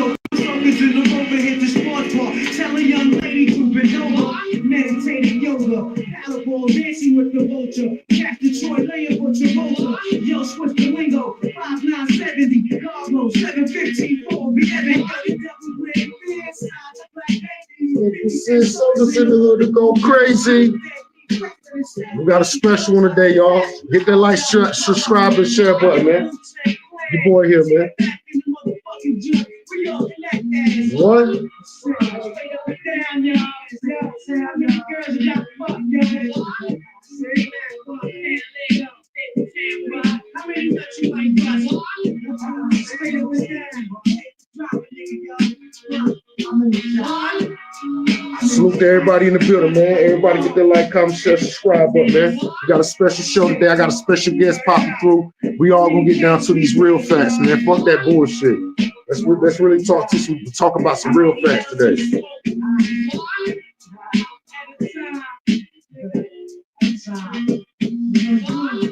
Focus in the rover, hit the sports bar. Tell a young lady to bend over. Meditating yoga. Paddleball dancing with the vulture. Catch the Troy laying with your vulture. Yo, switch the lingo. 5970. Cargo 715 4. Be epic. To go crazy. We got a special one today, y'all. Hit that like, subscribe, and share button, man. Your boy here, man. What? Salute to everybody in the building, man. Everybody get their like, comment, share, subscribe button, man. We got a special show today. I got a special guest popping through. We all gonna get down to these real facts, man. Fuck that bullshit. Let's really talk about some real facts today.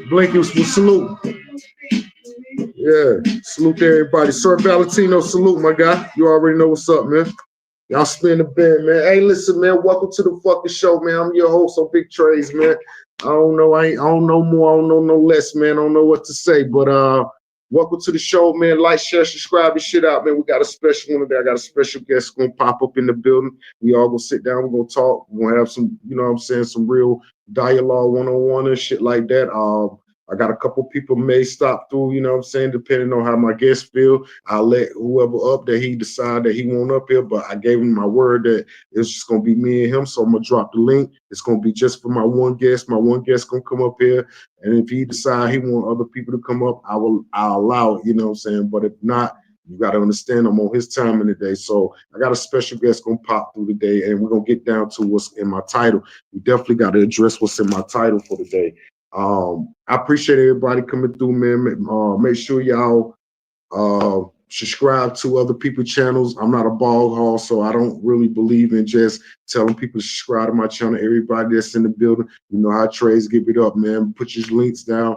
Blinky will salute. Yeah, salute to everybody. Sir Valentino, salute, my guy. You already know what's up, man. Y'all spin the bed, man. Hey, listen, man. Welcome to the fucking show, man. I'm your host on Big Trades, man. I don't know more. I don't know no less, man. I don't know what to say, but welcome to the show, man. Like, share, subscribe, and shit out, man. We got a special one today. I got a special guest gonna pop up in the building. We all gonna sit down. We're gonna talk. We're gonna have some, you know what I'm saying, some real dialogue one-on-one and shit like that. I got a couple people may stop through, you know what I'm saying, depending on how my guests feel. I'll let whoever up that he decide that he want up here, but I gave him my word that it's just going to be me and him, so I'm going to drop the link. It's going to be just for my one guest. My one guest going to come up here, and if he decide he want other people to come up, I'll allow it, you know what I'm saying, but if not, you got to understand I'm on his time in the day. So I got a special guest going to pop through today, and we're going to get down to what's in my title. We definitely got to address what's in my title for today. I appreciate everybody coming through, man. Make sure y'all subscribe to other people's channels. I'm not a bald hog, so I don't really believe in just telling people to subscribe to my channel. Everybody that's in the building, you know how trades, give it up, man. Put your links down,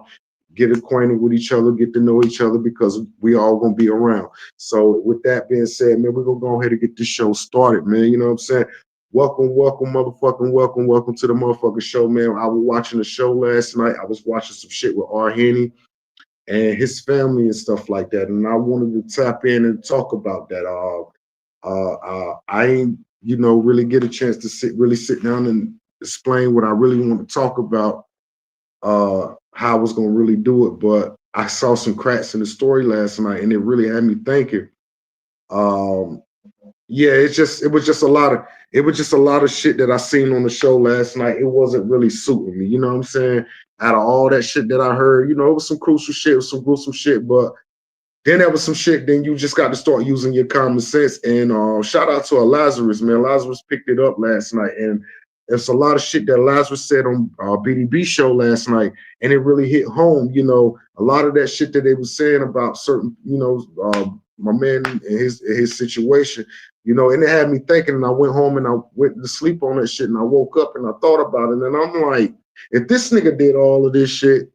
get acquainted with each other, get to know each other, because we all gonna be around. So with that being said, man, we're gonna go ahead and get this show started, man. You know what I'm saying? Welcome, motherfucking welcome to the motherfucking show, man. I was watching the show last night. I was watching some shit with Rhenny and his family and stuff like that, and I wanted to tap in and talk about that. I ain't, you know, really get a chance to sit down and explain what I really want to talk about, how I was gonna really do it, but I saw some cracks in the story last night, and it really had me thinking. Yeah, it was just a lot of shit that I seen on the show last night. It wasn't really suiting me, you know what I'm saying? Out of all that shit that I heard, you know, it was some crucial shit, it was some gruesome shit, but then there was some shit, then you just got to start using your common sense. And shout out to Lazarus, man. Lazarus picked it up last night, and there's a lot of shit that Lazarus said on BDB show last night, and it really hit home. You know, a lot of that shit that they were saying about certain, you know, my man and his situation, you know, and it had me thinking, and I went home and I went to sleep on that shit, and I woke up and I thought about it, and I'm like, if this nigga did all of this shit,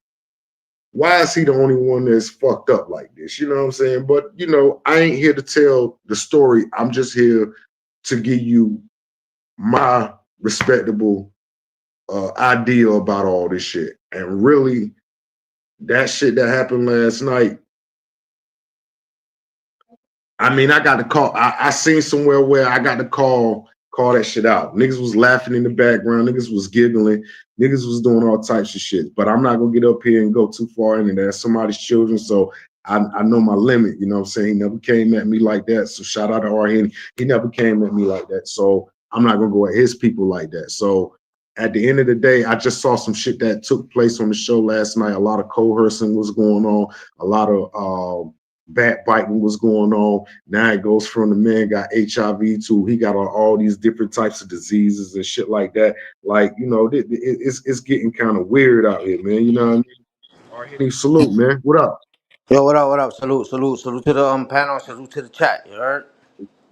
why is he the only one that's fucked up like this? You know what I'm saying? But, you know, I ain't here to tell the story. I'm just here to give you my respectable idea about all this shit. And really, that shit that happened last night, I mean, I got to call. I seen somewhere where I got to call that shit out. Niggas was laughing in the background. Niggas was giggling. Niggas was doing all types of shit. But I'm not gonna get up here and go too far into that. Somebody's children, so I know my limit. You know what I'm saying? He never came at me like that. So shout out to R. He never came at me like that. So I'm not gonna go at his people like that. So at the end of the day, I just saw some shit that took place on the show last night. A lot of coercing was going on. A lot of backbiting was going on. Now it goes from the man got HIV to he got all these different types of diseases and shit like that. Like, you know, it's getting kind of weird out here, man. You know what I mean? All right, Henny, salute, man. What up? Yo, what up, what up? Salute to the panel, salute to the chat, you heard?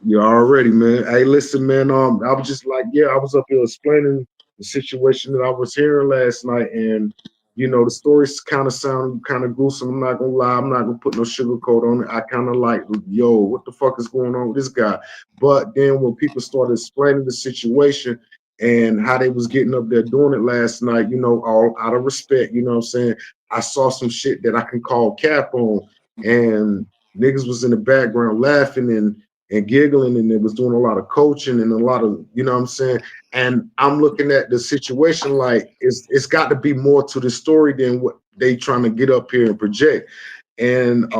You already, man. Hey, listen, man. I was just like, yeah, I was up here explaining the situation that I was hearing last night, and The stories kind of sound kind of gruesome. I'm not gonna lie. I'm not gonna put no sugarcoat on it. I kind of like, yo, what the fuck is going on with this guy? But then when people started explaining the situation and how they was getting up there doing it last night, all out of respect, you know what I'm saying? I saw some shit that I can call cap on, and niggas was in the background laughing and giggling, and they was doing a lot of coaching and a lot of, you know what I'm saying? And I'm looking at the situation like it's got to be more to the story than what they trying to get up here and project. And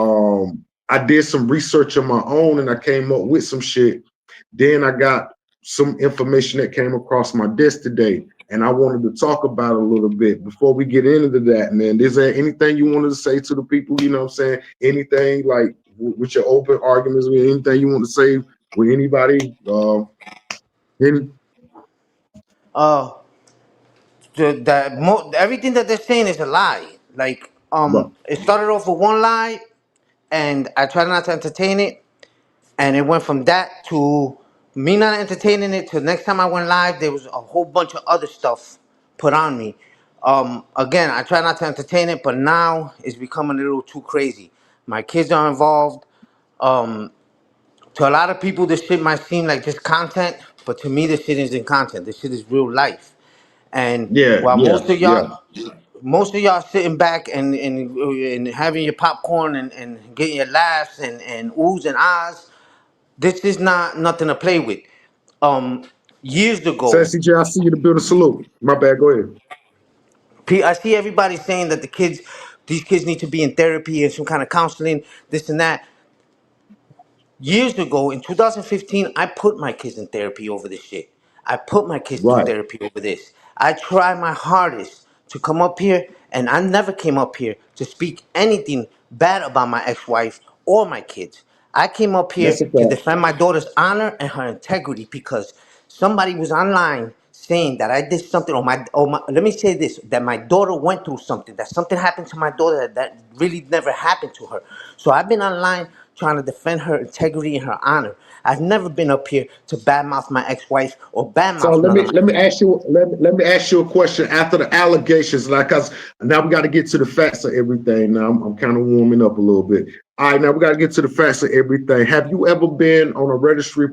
I did some research on my own and I came up with some shit. Then I got some information that came across my desk today. And I wanted to talk about it a little bit before we get into that, man. Is there anything you wanted to say to the people? You know what I'm saying? Anything like with your open arguments, or anything you want to say with anybody? Any, Uh, everything that they're saying is a lie. Like, right. it started off with one lie, and I tried not to entertain it, and it went from that to me not entertaining it to next time I went live, there was a whole bunch of other stuff put on me. Again, I try not to entertain it, but now it's becoming a little too crazy. My kids are involved. To a lot of people, this shit might seem like just content, but to me, this shit isn't content. This shit is real life. And Yeah, while yeah, yeah. most of y'all sitting back and having your popcorn and getting your laughs and oohs and ahs, this is not nothing to play with. Um, Years ago, Sassy J, I see you to build a salute. My bad, go ahead. I see everybody saying that these kids need to be in therapy and some kind of counseling, this and that. Years ago, in 2015, I put my kids in therapy over this shit. I put my kids through Right. therapy over this. I tried my hardest to come up here, and I never came up here to speak anything bad about my ex-wife or my kids. I came up here That's a to fact. defend my daughter's honor and her integrity because somebody was online saying that I did something, let me say this, that my daughter went through something, that something happened to my daughter that really never happened to her. So I've been online trying to defend her integrity and her honor. I've never been up here to badmouth my ex-wife or So badmouth let none of me my let me kids. ask you let me ask you a question after the allegations, like, cause now we got to get to the facts of everything. Now I'm kind of warming up a little bit. All right, now we got to get to the facts of everything. Have you ever been on a registry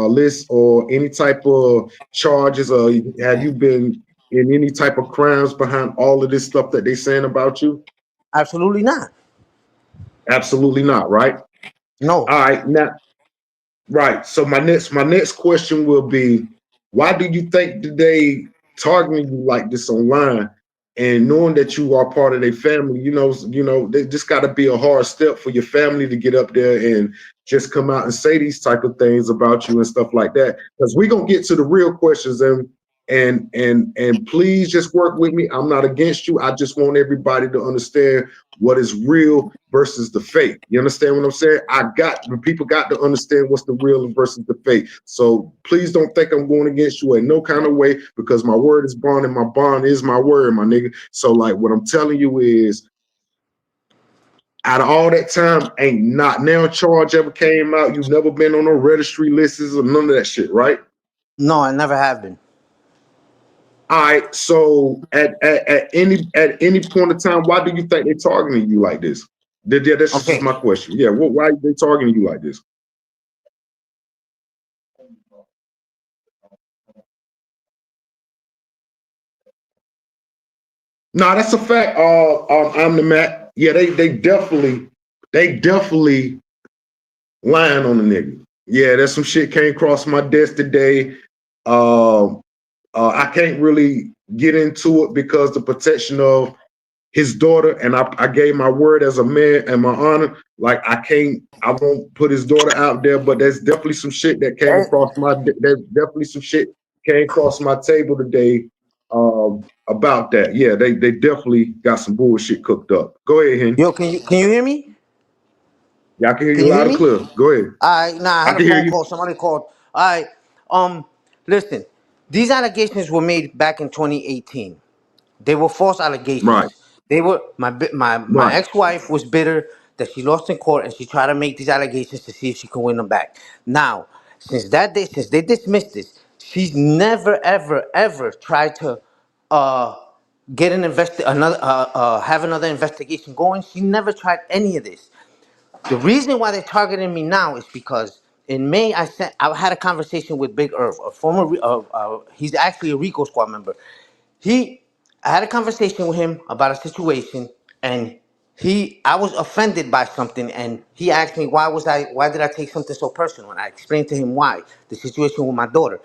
list or any type of charges, or have you been in any type of crimes behind all of this stuff that they saying about you? Absolutely not. Absolutely not, right? No. All right, now right. So my next question will be, why do you think that they targeting you like this online, and knowing that you are part of their family? They just got to be a hard step for your family to get up there and just come out and say these type of things about you and stuff like that. Because we're gonna get to the real questions, and please just work with me. I'm not against you. I just want everybody to understand what is real versus the fake. You understand what I'm saying? People got to understand what's the real versus the fake. So please don't think I'm going against you in no kind of way, because my word is bond and my bond is my word, my nigga. So like what I'm telling you is, out of all that time, ain't not now charge ever came out. You've never been on no registry lists or none of that shit, right? No, I never have been. All right. So at any point in time, why do you think they're targeting you like this? Yeah, that's just Okay. my question. Yeah, why are they targeting you like this? No, that's a fact. I'm the Mac. Yeah, they definitely lying on the nigga. Yeah, there's some shit came across my desk today. Um, I can't really get into it because the protection of his daughter, and I gave my word as a man and my honor. Like I won't put his daughter out there, but there's definitely some shit that came Eh, across there's definitely some shit came across my table today about that. Yeah, they definitely got some bullshit cooked up. Go ahead, Hen. Yo, can you hear me? Yeah, I can hear Can you you hear loud and me? clear. Go ahead. I I had a can hear phone you. call. Somebody called. All right. Listen. These allegations were made back in 2018. They were false Right, allegations. They were my right. ex-wife was bitter that she lost in court, and she tried to make these allegations to see if she could win them back. Now, since that day, since they dismissed this, she's never ever ever tried to uh get an have another investigation going. She never tried any of this. The reason why they're targeting me now is because in May I had a conversation with Big Irv, a former he's actually a Rico Squad member. He I had a conversation with him about a situation, and I was offended by something, and he asked me why did I take something so personal, and I explained to him why, the situation with my daughter.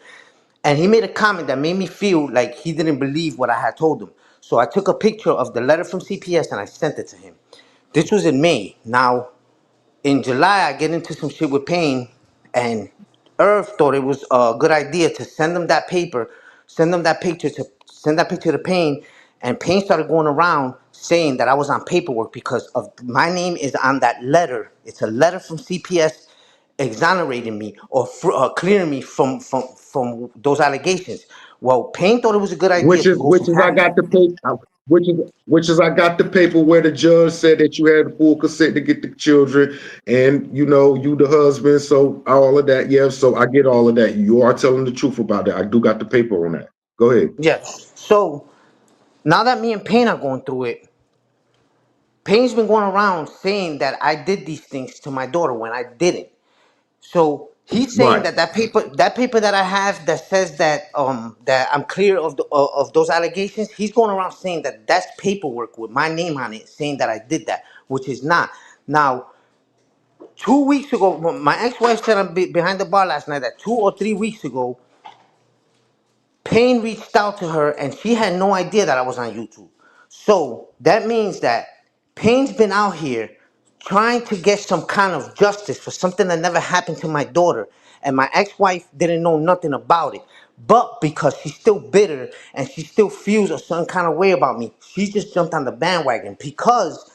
And he made a comment that made me feel like he didn't believe what I had told him. So I took a picture of the letter from CPS and I sent it to him. This was in May. Now, in July, I get into some shit with Payne, and Irv thought it was a good idea to send him that paper, send that picture to Payne, and Payne started going around saying that I was on paperwork because of my name is on that letter. It's a letter from CPS exonerating me or clearing me from those allegations. Well, Payne thought it was a good idea Which to is go which from is I having. got the paper. Which is I got the paper where the judge said that you had full consent to get the children, and you the husband, so all of that. Yeah, so I get all of that. You are telling the truth about that. I do got the paper on that. Go ahead. Yes. So now that me and Payne are going through it, Payne's been going around saying that I did these things to my daughter when I didn't. So he's saying Right. that that paper that I have that says that I'm clear of those allegations. He's going around saying that that's paperwork with my name on it, saying that I did that, which is not. Now, 2 weeks ago, my ex-wife said behind the bar last night that 2 or 3 weeks ago, Payne reached out to her and she had no idea that I was on YouTube. So that means that Payne's been out here trying to get some kind of justice for something that never happened to my daughter. And my ex-wife didn't know nothing about it. But because she's still bitter and she still feels a certain kind of way about me, she just jumped on the bandwagon because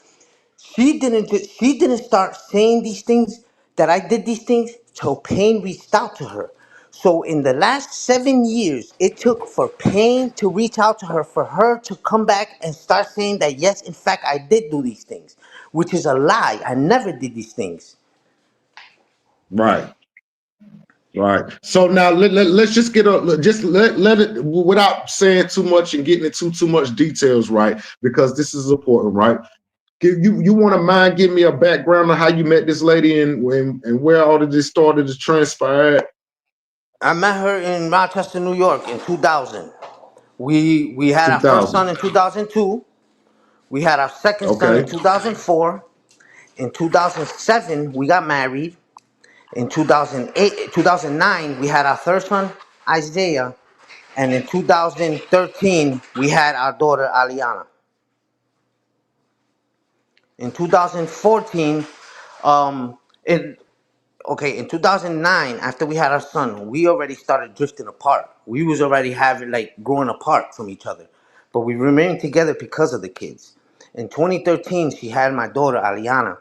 she didn't start saying these things that I did these things till Payne reached out to her. So in the last 7 years, it took for Payne to reach out to her for her to come back and start saying that yes, in fact, I did do these things, which is a lie. I never did these things. Right. Right. So now let's just just let it without saying too much and getting into too much details, right? Because this is important, right? You want to mind give me a background of how you met this lady and where all of this started to transpire? I met her in Rochester, New York in 2000. We had our first son 2000. in 2002. We had our second son in Okay. 2004. In 2007, we got married. In 2008, 2009, we had our third son, Isaiah. And in 2013, we had our daughter, Aliana. In 2014, um, in, in 2009, after we had our son, we already started drifting apart. We was already having, growing apart from each other. But we remained together because of the kids. In 2013, she had my daughter, Aliana.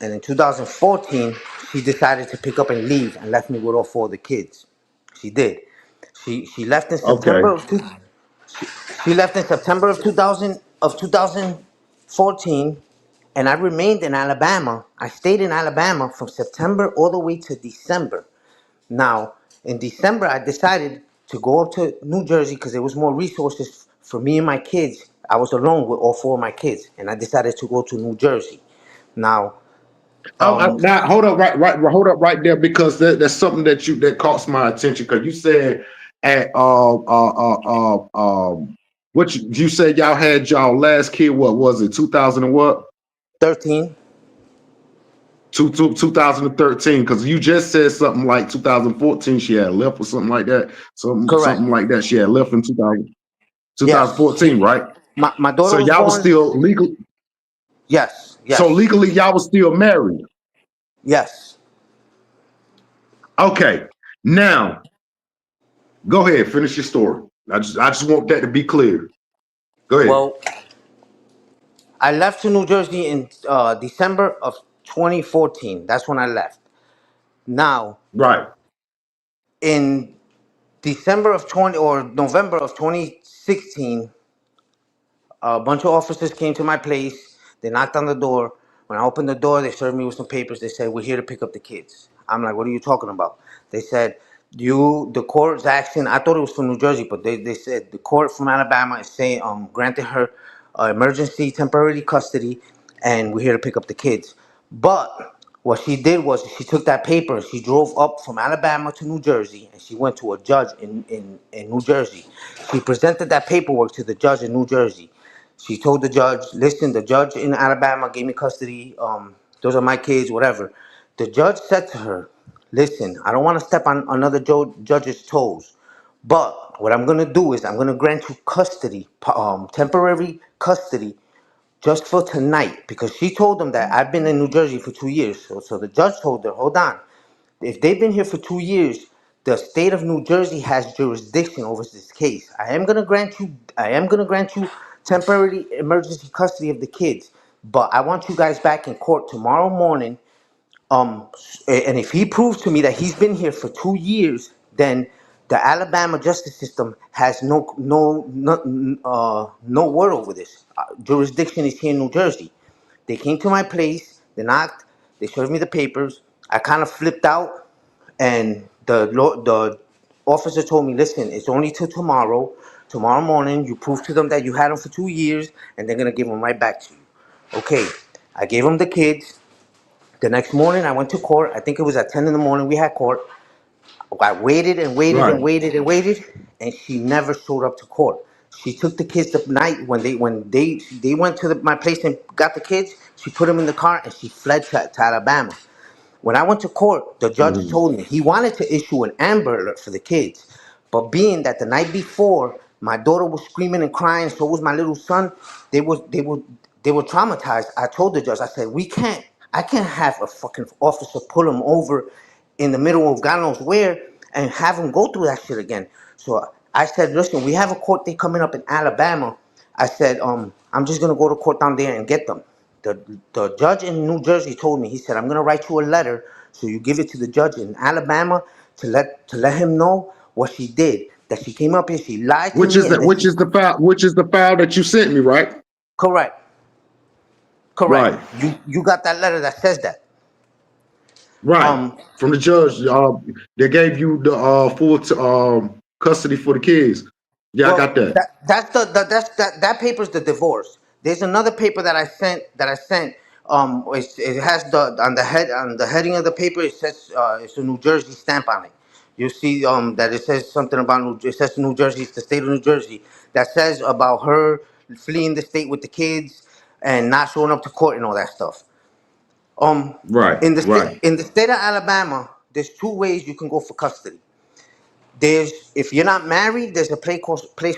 And in 2014, she decided to pick up and leave and left me with all four of the kids. She did. She left in Okay. September of two, she left in September of 2014, and I remained in Alabama. I stayed in Alabama from September all the way to December. Now, in December, I decided to go up to New Jersey because there was more resources for me and my kids. I was alone with all four of my kids, and I decided to go to New Jersey. Now, Now hold up, hold up right there because that's something that caught my attention because you said at what you said y'all had y'all last kid, what was it, 2000 and what? 13. 2013, because you just said something like 2014 she had left or something like that. Something Correct. like that. She had left in 2000, Yes. 2014, right? My daughter So was y'all was born. still legal. Yes. So Yes. legally y'all was still married. Yes. Okay. Now go ahead, finish your story. I just want that to be clear. Go ahead. Well, I left to New Jersey in December of 2014. That's when I left. Now, Right. in December of 20 or November of 2016, a bunch of officers came to my place. They knocked on the door. When I opened the door, they served me with some papers. They said, "We're here to pick up the kids." I'm like, "What are you talking about?" They said, The court's action. I thought it was from New Jersey, but they said the court from Alabama is saying granted her emergency temporary custody, and we're here to pick up the kids. But what she did was she took that paper and she drove up from Alabama to New Jersey, and she went to a judge in New Jersey. She presented that paperwork to the judge in New Jersey. She told the judge, listen, the judge in Alabama gave me custody. Those are my kids, whatever. The judge said to her, listen, I don't want to step on another judge's toes, but what I'm going to do is I'm going to grant you custody, temporary custody, just for tonight. Because she told them that I've been in New Jersey for 2 years. So the judge told her, hold on. If they've been here for 2 years, the state of New Jersey has jurisdiction over this case. I am gonna grant you temporary emergency custody of the kids, but I want you guys back in court tomorrow morning. And if he proves to me that he's been here for 2 years, then the Alabama justice system has no word over this. Jurisdiction is here in New Jersey. They came to my place, they knocked, they showed me the papers. I kind of flipped out, and the officer told me, listen, it's only till tomorrow. Tomorrow morning, you prove to them that you had them for 2 years, and they're gonna give them right back to you. Okay, I gave them the kids. The next morning, I went to court. I think it was at 10 in the morning. We had court. I waited and waited Right. and waited and waited, and she never showed up to court. She took the kids the night when they went to my place and got the kids. She put them in the car and she fled to Alabama. When I went to court, the judge Mhm. told me he wanted to issue an Amber Alert for the kids. But being that the night before my daughter was screaming and crying, so was my little son, they were they were they were traumatized. I told the judge, I said, I can't have a fucking officer pull them over in the middle of God knows where and have them go through that shit again. So I said, listen, we have a court date coming up in Alabama. I said, I'm just gonna go to court down there and get them. The the judge in New Jersey told me, he said, I'm gonna write you a letter so you give it to the judge in Alabama to let him know what she did. That she came up here, she lied to Which me, is and the then which she is the file which is the file that you sent me, right? correct, correct. Right. You got that letter that says that. Right. Um, From the judge, they gave you the full custody for the kids. Yeah, I got Well, that. that paper's the divorce. There's another paper that I sent. It has on the heading of the paper. It says it's a New Jersey stamp on it. You see that it says something about it says New Jersey. It's the state of New Jersey that says about her fleeing the state with the kids and not showing up to court and all that stuff. Um, Right. Right. in the state of Alabama, there's two ways you can go for custody. There's if you're not married, there's a place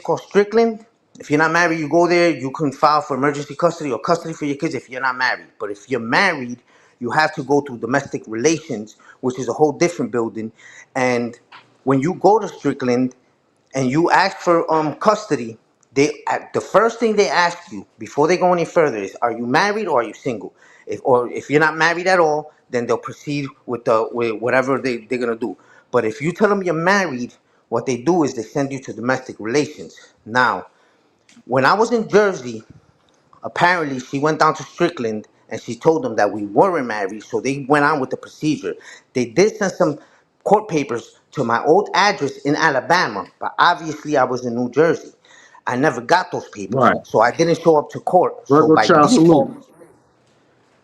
called Strickland. If you're not married, you go there. You can file for emergency custody or custody for your kids if you're not married. But if you're married, you have to go through domestic relations, which is a whole different building. And when you go to Strickland, and you ask for custody, the first thing they ask you before they go any further is, are you married or are you single? If you're not married at all, then they'll proceed with whatever they're gonna do. But if you tell them you're married, what they do is they send you to domestic relations. Now, when I was in Jersey, apparently she went down to Strickland and she told them that we weren't married, so they went on with the procedure. They did send some court papers to my old address in Alabama, but obviously I was in New Jersey. I never got those papers, Right. so I didn't show up to court. So Regular child salute.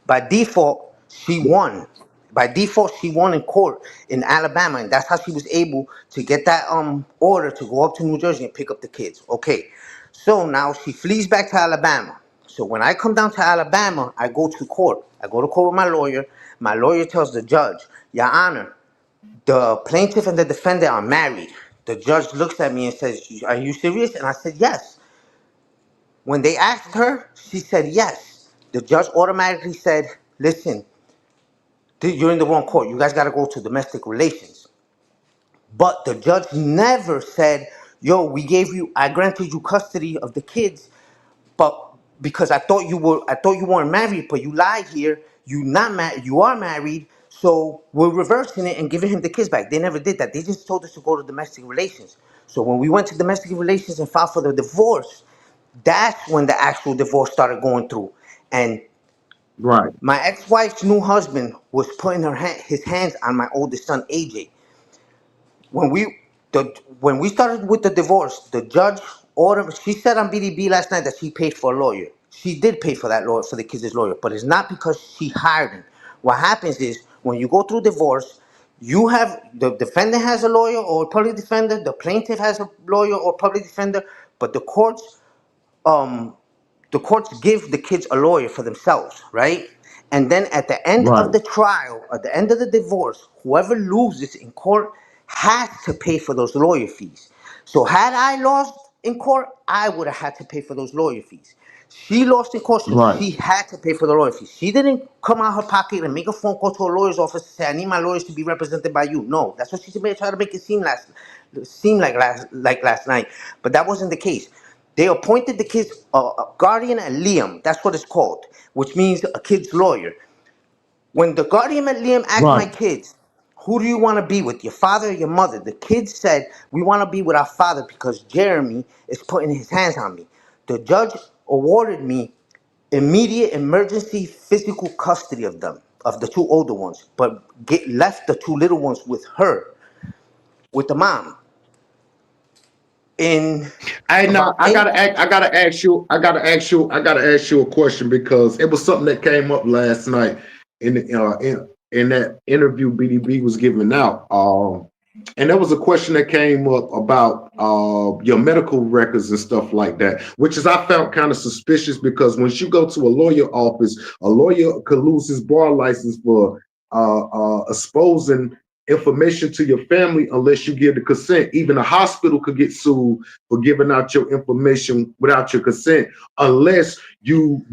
by default, she won. By default, she won in court in Alabama, and that's how she was able to get that order to go up to New Jersey and pick up the kids. Okay, so now she flees back to Alabama. So when I come down to Alabama, I go to court. I go to court with my lawyer. My lawyer tells the judge, Your Honor, the plaintiff and the defendant are married. The judge looks at me and says, Are you serious? And I said, Yes. When they asked her, she said yes. The judge automatically said, Listen, you're in the wrong court. You guys got to go to domestic relations. But the judge never said, yo, I granted you custody of the kids, but because I thought you weren't married, but you lied here. You are married, so we're reversing it and giving him the kids back. They never did that. They just told us to go to domestic relations. So when we went to domestic relations and filed for the divorce, that's when the actual divorce started going through. And Right. my ex-wife's new husband was putting his hands on my oldest son, AJ. when we when we started with the divorce, the judge ordered. She said on BDB last night that she paid for a lawyer. She did pay for that lawyer, for the kids' lawyer, but it's not because she hired him. What happens is when you go through divorce, you have the defendant has a lawyer or a public defender, the plaintiff has a lawyer or public defender, but um the courts give the kids a lawyer for themselves, right? And then at the end Right. of the trial, at the end of the divorce, whoever loses in court has to pay for those lawyer fees. So had I lost in court, I would have had to pay for those lawyer fees. She lost in court, so Right. she had to pay for the lawyer fees. She didn't come out her pocket and make a phone call to a lawyer's office and say, "I need my lawyers to be represented by you." No, that's what she tried to make it seem like last night, but that wasn't the case. They appointed the kid's a guardian ad litem. That's what it's called, which means a kid's lawyer. When the guardian ad litem asked my Right. kids, "Who do you want to be with, your father or your mother?" The kids said, "We want to be with our father because Jeremy is putting his hands on me." The judge awarded me immediate emergency physical custody of them, of the two older ones, but left the two little ones with her, with the mom. In Hey, now about 8. I gotta ask you a question because it was something that came up last night in that interview BDB was giving out. And there was a question that came up about your medical records and stuff like that, which is I found kind of suspicious because when you go to a lawyer office, a lawyer could lose his bar license for exposing information to your family unless you give the consent. Even a hospital could get sued for giving out your information without your consent, unless you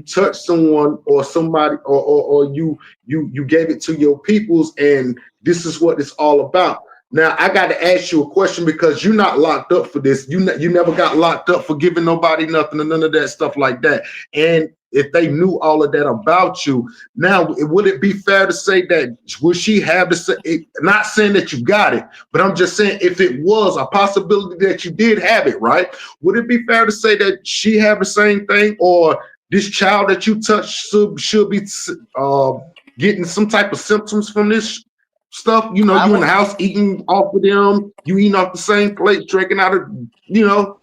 touch someone or somebody or you gave it to your peoples, and this is what it's all about. Now I got to ask you a question because you're not locked up for this. You never got locked up for giving nobody nothing and none of that stuff like that. And if they knew all of that about you, now would it be fair to say that would she have to say? Not saying that you got it, but I'm just saying if it was a possibility that you did have it, right? Would it be fair to say that she have the same thing, or this child that you touched should be getting some type of symptoms from this stuff? You know, I you in would. the house eating off of them, you eating off the same plate, drinking out of, you know.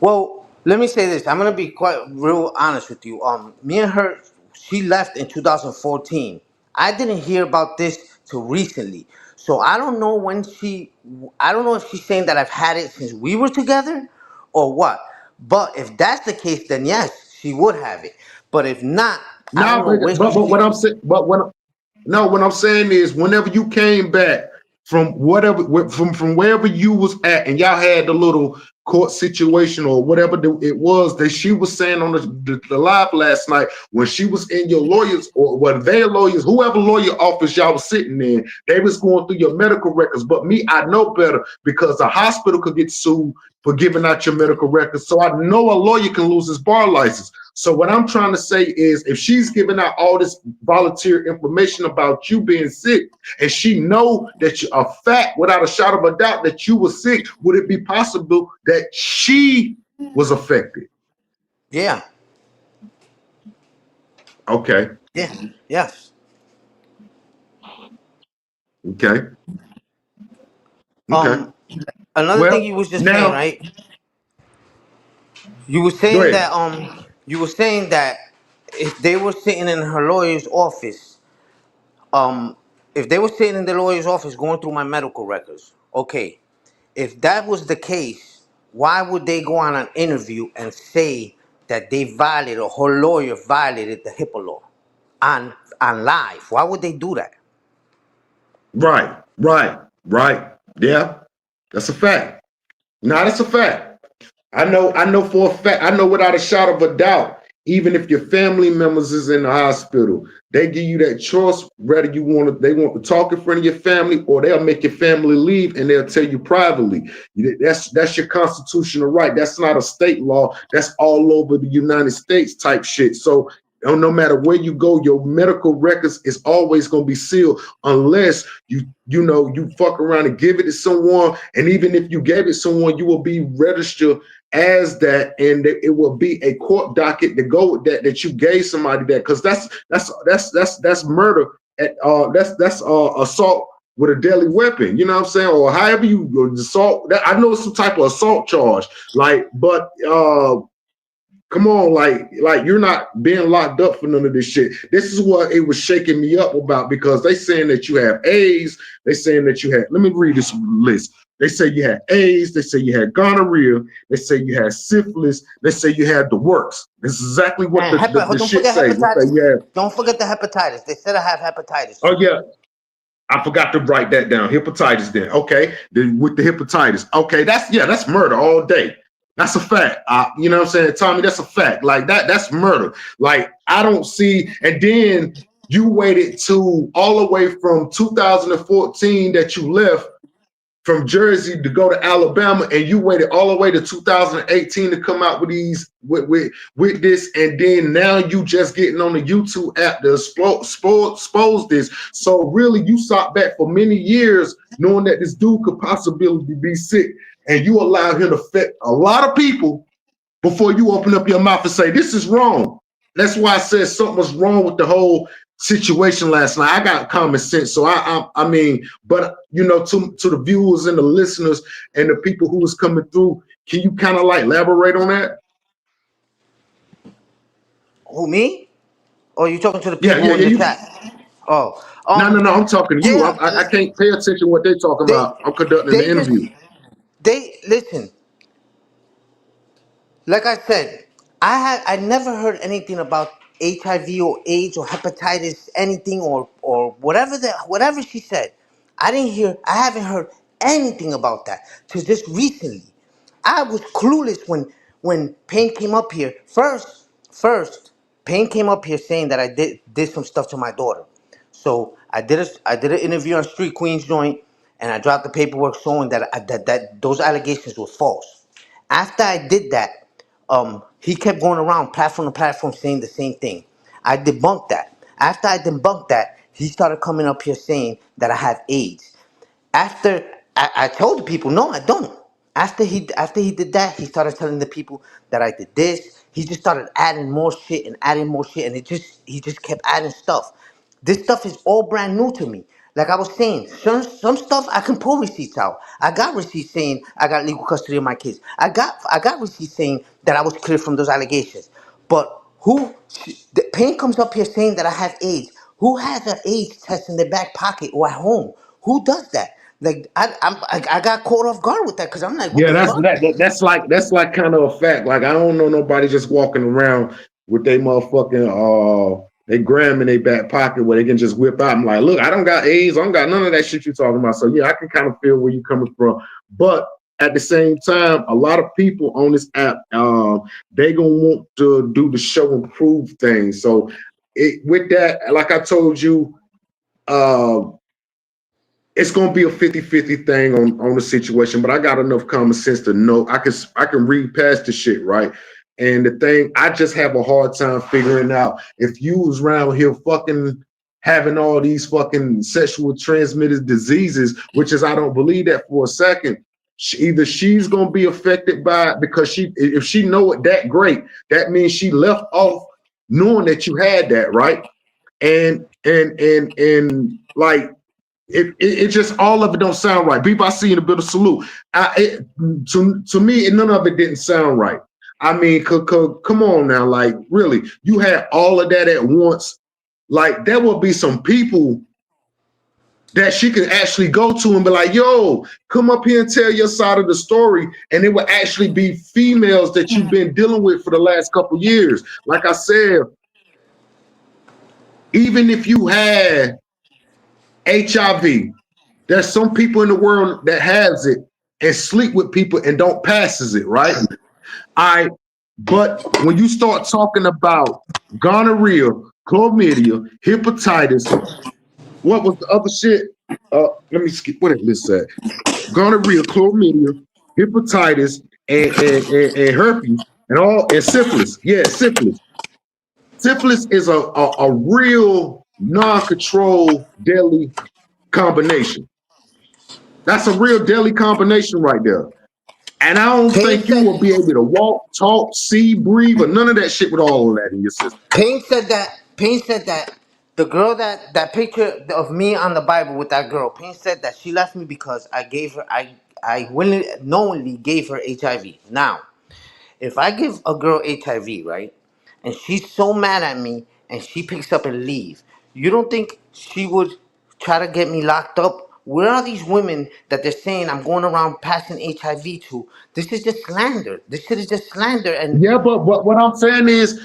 Well, let me say this. I'm gonna be quite real honest with you. Me and her, she left in 2014. I didn't hear about this till recently, so I don't know when she. I don't know if she's saying that I've had it since we were together, or what. But if that's the case, then yes, she would have it. But if not, I don't Now, know where but she. what I'm saying, but what I'm saying is, whenever you came back from whatever from wherever you was at, and y'all had the little court situation or whatever it was that she was saying on the live last night, when she was in your lawyers or what their lawyers, whoever lawyer office y'all was sitting in, they was going through your medical records. But me, I know better because the hospital could get sued for giving out your medical records. So I know a lawyer can lose his bar license. So what I'm trying to say is, if she's giving out all this volunteer information about you being sick, and she know that you are fact without a shadow of a doubt that you were sick, would it be possible that she was affected? Yeah, Okay, yeah, yes. okay, okay. Um, Another thing Well, you was just saying, now right? You were go saying ahead. that if they were sitting in her lawyer's office, um, if they were sitting in the lawyer's office going through my medical records, okay. If that was the case, why would they go on an interview and say that they violated or her lawyer violated the HIPAA law on on live? Why would they do that? Right, right, right. Yeah, that's a fact. Now that's a fact. I know for a fact, I know without a shadow of a doubt, even if your family members is in the hospital, they give you that choice whether they want to talk in front of your family, or they'll make your family leave and they'll tell you privately. That's your constitutional right. That's not a state law. That's all over the United States type shit. So no matter where you go, your medical records is always going to be sealed unless you fuck around and give it to someone. And even if you gave it to someone, you will be registered as that, and it will be a court docket to go with that you gave somebody that, because that's murder. That's assault with a deadly weapon. You know what I'm saying? Or however you assault. I know it's some type of assault charge. Like, but come on, like you're not being locked up for none of this shit. This is what it was shaking me up about because they saying that you have AIDS. They saying that you had. Let me read this list. They say you had AIDS. They say you had gonorrhea. They say you had syphilis. They say you had the works. This is exactly what And the don't shit forget say. They say hepatitis. you had. Don't forget the hepatitis. They said I have hepatitis Oh too. yeah, I forgot to write that down. Hepatitis. Then okay, with the hepatitis. Okay, that's murder all day. That's a fact. You know what I'm saying, Tommy? That's a fact. Like that's murder. Like I don't see. And then you waited to all the way from 2014 that you left from Jersey to go to Alabama, and you waited all the way to 2018 to come out with these with this, and then now you just getting on the YouTube app to expose this. So really, you sought back for many years, knowing that this dude could possibly be sick, and you allowed him to affect a lot of people before you open up your mouth and say this is wrong. That's why I said something was wrong with the whole situation last night. I got common sense, so I mean, but you know, to the viewers and the listeners and the people who was coming through, can you kind of like elaborate on that? Who, me? Or you talking to the Yeah, people yeah, in yeah. the You chat? Oh, no. I'm talking to you. yeah. I can't pay attention to what they're talking They about. I'm conducting the they just interview. they listen. Like I said, I never heard anything about HIV or AIDS or hepatitis, anything or whatever she said. I haven't heard anything about that till just recently. I was clueless when Payne came up here. First, Payne came up here saying that I did some stuff to my daughter. So I did an interview on Street Queens joint, and I dropped the paperwork showing that those allegations were false. After I did that, he kept going around platform to platform saying the same thing. I debunked that. After I debunked that, he started coming up here saying that I have AIDS. After I told the people, no, I don't. After he did that, he started telling the people that I did this. He just started adding more shit and adding more shit, and he just kept adding stuff. This stuff is all brand new to me. Like I was saying, some stuff I can pull receipts out. I got receipts saying I got legal custody of my kids. I got receipts saying that I was cleared from those allegations. But the Payne comes up here saying that I have AIDS. Who has an AIDS test in their back pocket or at home? Who does that? Like I got caught off guard with that because I'm like, what Yeah, the fuck? that's like kind of a fact. Like I don't know nobody just walking around with they motherfucking they gram in their back pocket where they can just whip out. I'm like, look, I don't got AIDS, I don't got none of that shit you talking about. So yeah, I can kind of feel where you coming from. But at the same time, a lot of people on this app, they gonna want to do the show and prove things. So with that, like I told you, uh, it's gonna be a 50-50 thing on the situation, but I got enough common sense to know I can read past the shit, right? And the thing, I just have a hard time figuring out if you was around here fucking having all these fucking sexual transmitted diseases, which is I don't believe that for a second. Either she's gonna be affected by it because if she know it that great, that means she left off knowing that you had that, right? And like it just all of it don't sound right. People I see in a bit of salute. To me, none of it didn't sound right. I mean, come on now, like really, you had all of that at once. Like there will be some people that she can actually go to and be like, "Yo, come up here and tell your side of the story," and it will actually be females that you've been dealing with for the last couple years. Like I said, even if you had HIV, there's some people in the world that has it and sleep with people and don't passes it, right? I but when you start talking about gonorrhea, chlamydia, hepatitis, what was the other shit? Let me skip what did this say? Gonorrhea, chlamydia, hepatitis, and herpes, and syphilis. Yeah, syphilis. Syphilis is a real non-control deadly combination. That's a real deadly combination right there. And I don't Payne think you said will be able to walk, talk, see, breathe, or none of that shit with all of that in your system. Payne said that The girl that picture of me on the Bible with that girl, Payne said that she left me because I willingly, knowingly gave her HIV. Now, if I give a girl HIV, right, and she's so mad at me and she picks up and leave, you don't think she would try to get me locked up? Where are these women that they're saying I'm going around passing HIV to? This is just slander. This shit is just slander. And Yeah, but what I'm saying is,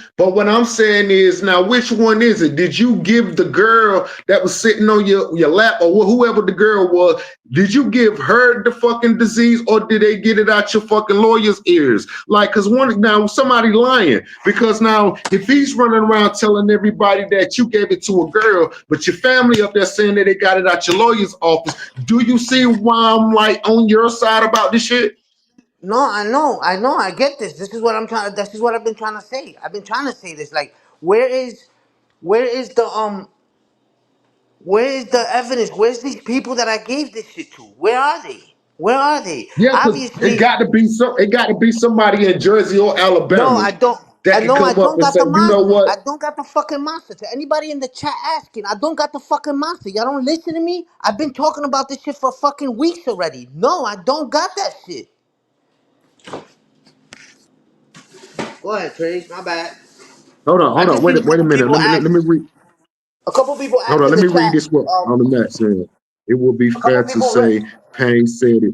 now which one is it? Did you give the girl that was sitting on your lap, or whoever the girl was? Did you give her the fucking disease, or did they get it out your fucking lawyer's ears? Like, cause one now somebody lying, because now if he's running around telling everybody that you gave it to a girl, but your family up there saying that they got it out your lawyer's office, do you see why I'm like on your side about this shit? no, I get this. This is what I'm trying. This is what I've been trying to say. I've been trying to say this. Like, where is the evidence? Where's these people that I gave this shit to? Where are they? Where are they? Yeah, because it Obviously, got to be it got to be somebody in Jersey or no, Alabama I don't. I that can know I come up don't and got say, the you know monster. what? I don't got the fucking monster. To anybody in the chat asking, I don't got the fucking monster. Y'all don't listen to me? I've been talking about this shit for fucking weeks already. No, I don't got that shit. Go ahead, Trey. My bad. I Hold on, just seen a wait a couple minute. people Let ask. me read. A couple people Hold asked on, in let the me read chat. this what on the mat said. It would be A couple fair to people wrote. say Payne said it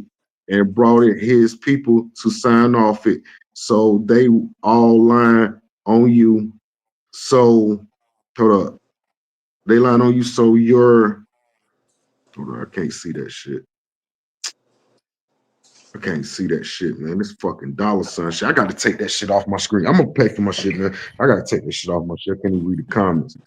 and brought it his people to sign off it, so they all line on you. So hold up, they line on you. So you're hold on, I can't see that shit. I can't see that shit, man. This fucking dollar sign shit. I got to take that shit off my screen. I'm gonna pay for my shit, man. I gotta take this shit off my shit. I can't even read the comments.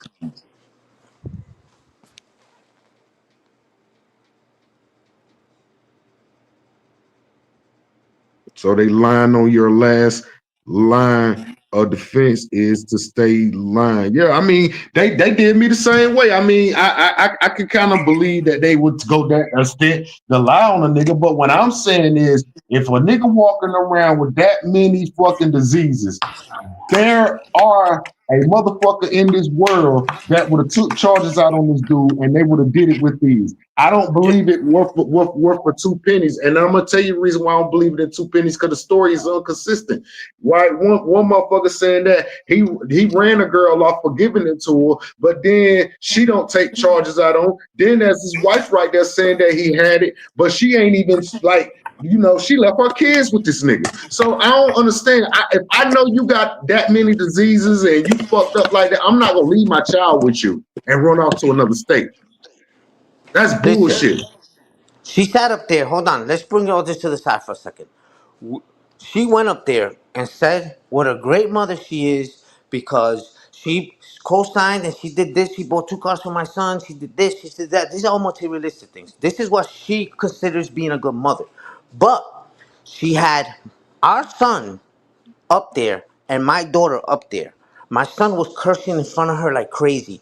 So they lying on your last line of defense is to stay lying. Yeah, I mean they did me the same way. I mean I can kind of believe that they would go that extent to lie on a nigga. But what I'm saying is, if a nigga walking around with that many fucking diseases, there are a motherfucker in this world that would have took charges out on this dude, and they would have did it with these. I don't believe it worth for two pennies, and I'm gonna tell you the reason why I don't believe it in two pennies, because the story is inconsistent. Why one motherfucker saying that he ran a girl off for giving it to her, but then she don't take charges out on. Then there's his wife right there saying that he had it, but she ain't even like, you know, she left her kids with this nigga. So I don't understand. If I know you got that many diseases and you fucked up like that, I'm not gonna leave my child with you and run off to another state. That's Listen, bullshit. she sat up there. Hold on. Let's bring all this to the side for a second. She went up there and said what a great mother she is because she co-signed and she did this. She bought 2 cars for my son. She did this. She did that. These are all materialistic things. This is what she considers being a good mother. But she had our son up there and my daughter up there. My son was cursing in front of her like crazy.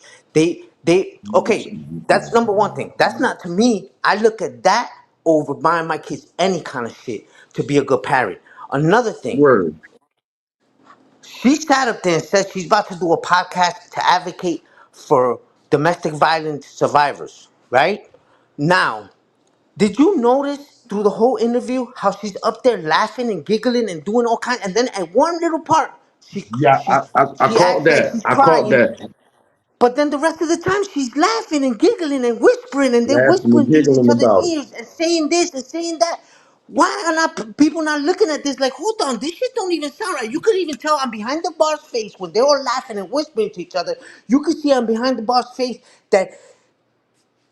Okay, that's number one thing. That's not to me. I look at that over buying my kids any kind of shit to be a good parent. Another thing, Word. she sat up there and said she's about to do a podcast to advocate for domestic violence survivors, right? Now, did you notice through the whole interview how she's up there laughing and giggling and doing all kinds, and then at one little part, she Yeah, she I she caught acts like that. she's I caught crying, that. but then the rest of the time she's laughing and giggling and whispering, and they're Laughing and whispering things in each giggling other's about it. ears and saying this and saying that. Why are not people not looking at this like, hold on, this shit don't even sound right? You could even tell on behind the bar's face when they're all laughing and whispering to each other. You could see on behind the bar's face that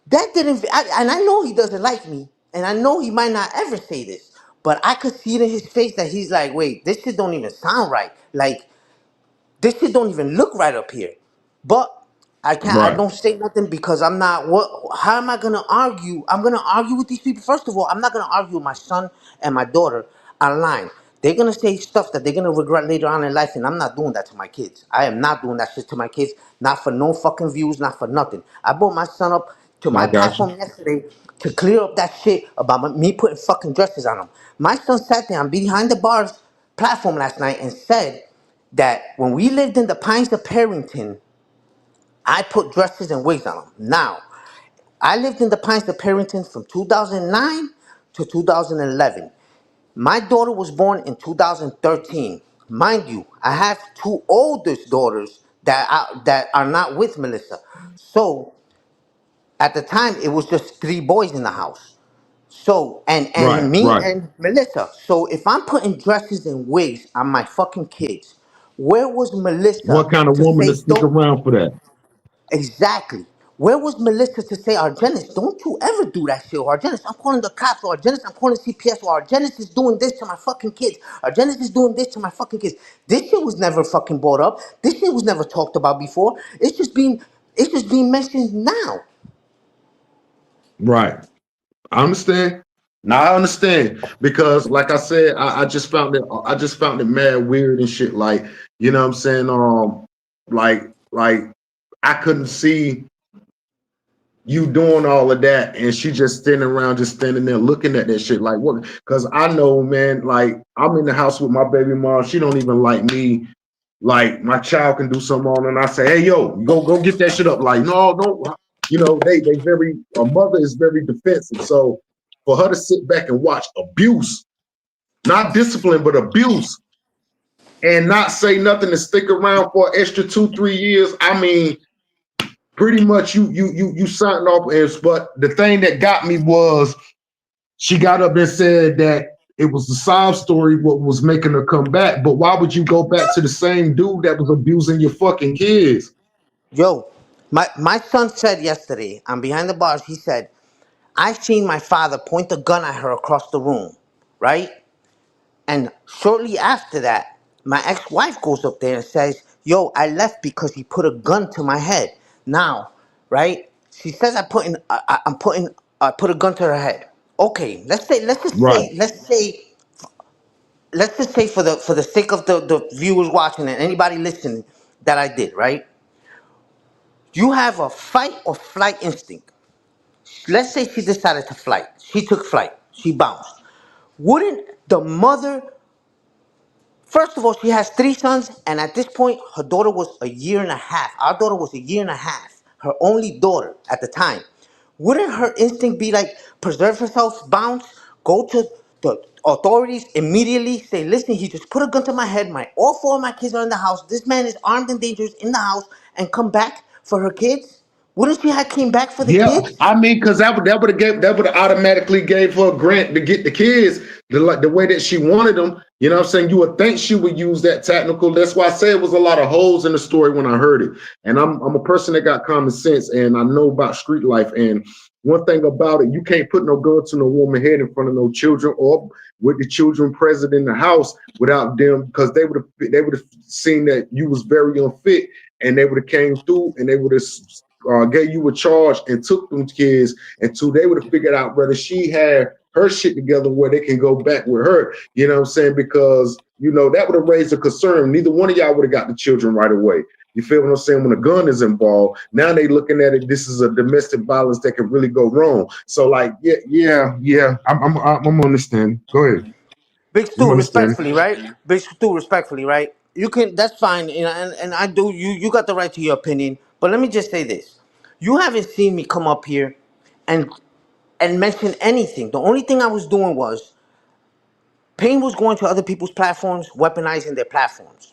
that didn't. And I know he doesn't like me, and I know he might not ever say this, but I could see it in his face that he's like, wait, this shit don't even sound right. Like, this shit don't even look right up here. But I Right. don't say nothing because I'm not what how am I gonna argue? I'm gonna argue with these people. First of all, I'm not gonna argue with my son and my daughter online. They're gonna say stuff that they're gonna regret later on in life, and I'm not doing that to my kids. I am not doing that shit to my kids, not for no fucking views, not for nothing. I brought my son up to I my got you. platform yesterday to clear up that shit about me putting fucking dresses on him. My son sat there on behind the bars platform last night and said that when we lived in the Pines of Parrington, I put dresses and wigs on them. Now, I lived in the Pines of Parrington from 2009 to 2011. My daughter was born in 2013. Mind you, I have two oldest daughters that are not with Melissa. So at the time, it was just three boys in the house. So and Right, me right. and Melissa. So if I'm putting dresses and wigs on my fucking kids, where was Melissa What kind of to woman to say stick don't? around for that? Exactly. Where was Melissa to say, Argenis, don't you ever do that shit? Or Argenis, I'm calling the cops. Or Argenis, I'm calling CPS. Or Argenis is doing this to my fucking kids. Argenis is doing this to my fucking kids. This shit was never fucking brought up. This shit was never talked about before. It's just being mentioned now. Right. I understand. Now I understand because, like I said, I just found it mad weird and shit. Like, you know what I'm saying? Like I couldn't see you doing all of that, and she just standing around, just standing there looking at that shit. Like what? Because I know, man. Like I'm in the house with my baby mom. She don't even like me. Like my child can do something on, and I say, "Hey, yo, go get that shit up." Like, no, don't. You know, they very a mother is very defensive. So for her to sit back and watch abuse, not discipline, but abuse, and not say nothing and stick around for an extra 2 3 years, I mean, pretty much you signed off. But the thing that got me was she got up and said that it was the sob story what was making her come back. But why would you go back to the same dude that was abusing your fucking kids? Yo, my son said yesterday, I'm behind the bars, he said, I seen my father point the gun at her across the room, right? And shortly after that, my ex-wife goes up there and says, "Yo, I left because he put a gun to my head." Now, right? She says I put a gun to her head. Okay, Right, let's just say for the sake of the viewers watching and anybody listening that I did, right? You have a fight or flight instinct. Let's say she decided to flight. She took flight. She bounced. Wouldn't the mother? First of all, she has three sons, and at this point, her daughter was a year and a half. Our daughter was a year and a half, her only daughter at the time. Wouldn't her instinct be like, preserve herself, bounce, go to the authorities immediately, say, listen, he just put a gun to my head, all four of my kids are in the house, this man is armed and dangerous in the house, and come back for her kids? Wouldn't she have came back for the yeah, kids? I mean, because that would have automatically gave her a grant to get the kids the way that she wanted them. You know what I'm saying? You would think she would use that technical. That's why I say it was a lot of holes in the story when I heard it. And I'm a person that got common sense and I know about street life. And one thing about it, you can't put no gun to no woman head in front of no children or with the children present in the house without them, because they would have seen that you was very unfit, and they would have came through and they would have gave you a charge and took them kids until they would have figured out whether she had her shit together where they can go back with her. You know what I'm saying? Because, you know, that would have raised a concern. Neither one of y'all would have got the children right away. You feel what I'm saying? When a gun is involved, now they looking at it. This is a domestic violence that can really go wrong. So, like, yeah. I'm understanding. Go ahead. Big I'm Stu, understanding. respectfully, right? Big Stu, respectfully, right? You can, that's fine, and I do, you got the right to your opinion, but let me just say this. You haven't seen me come up here and mention anything. The only thing I was doing was, Pain was going to other people's platforms, weaponizing their platforms.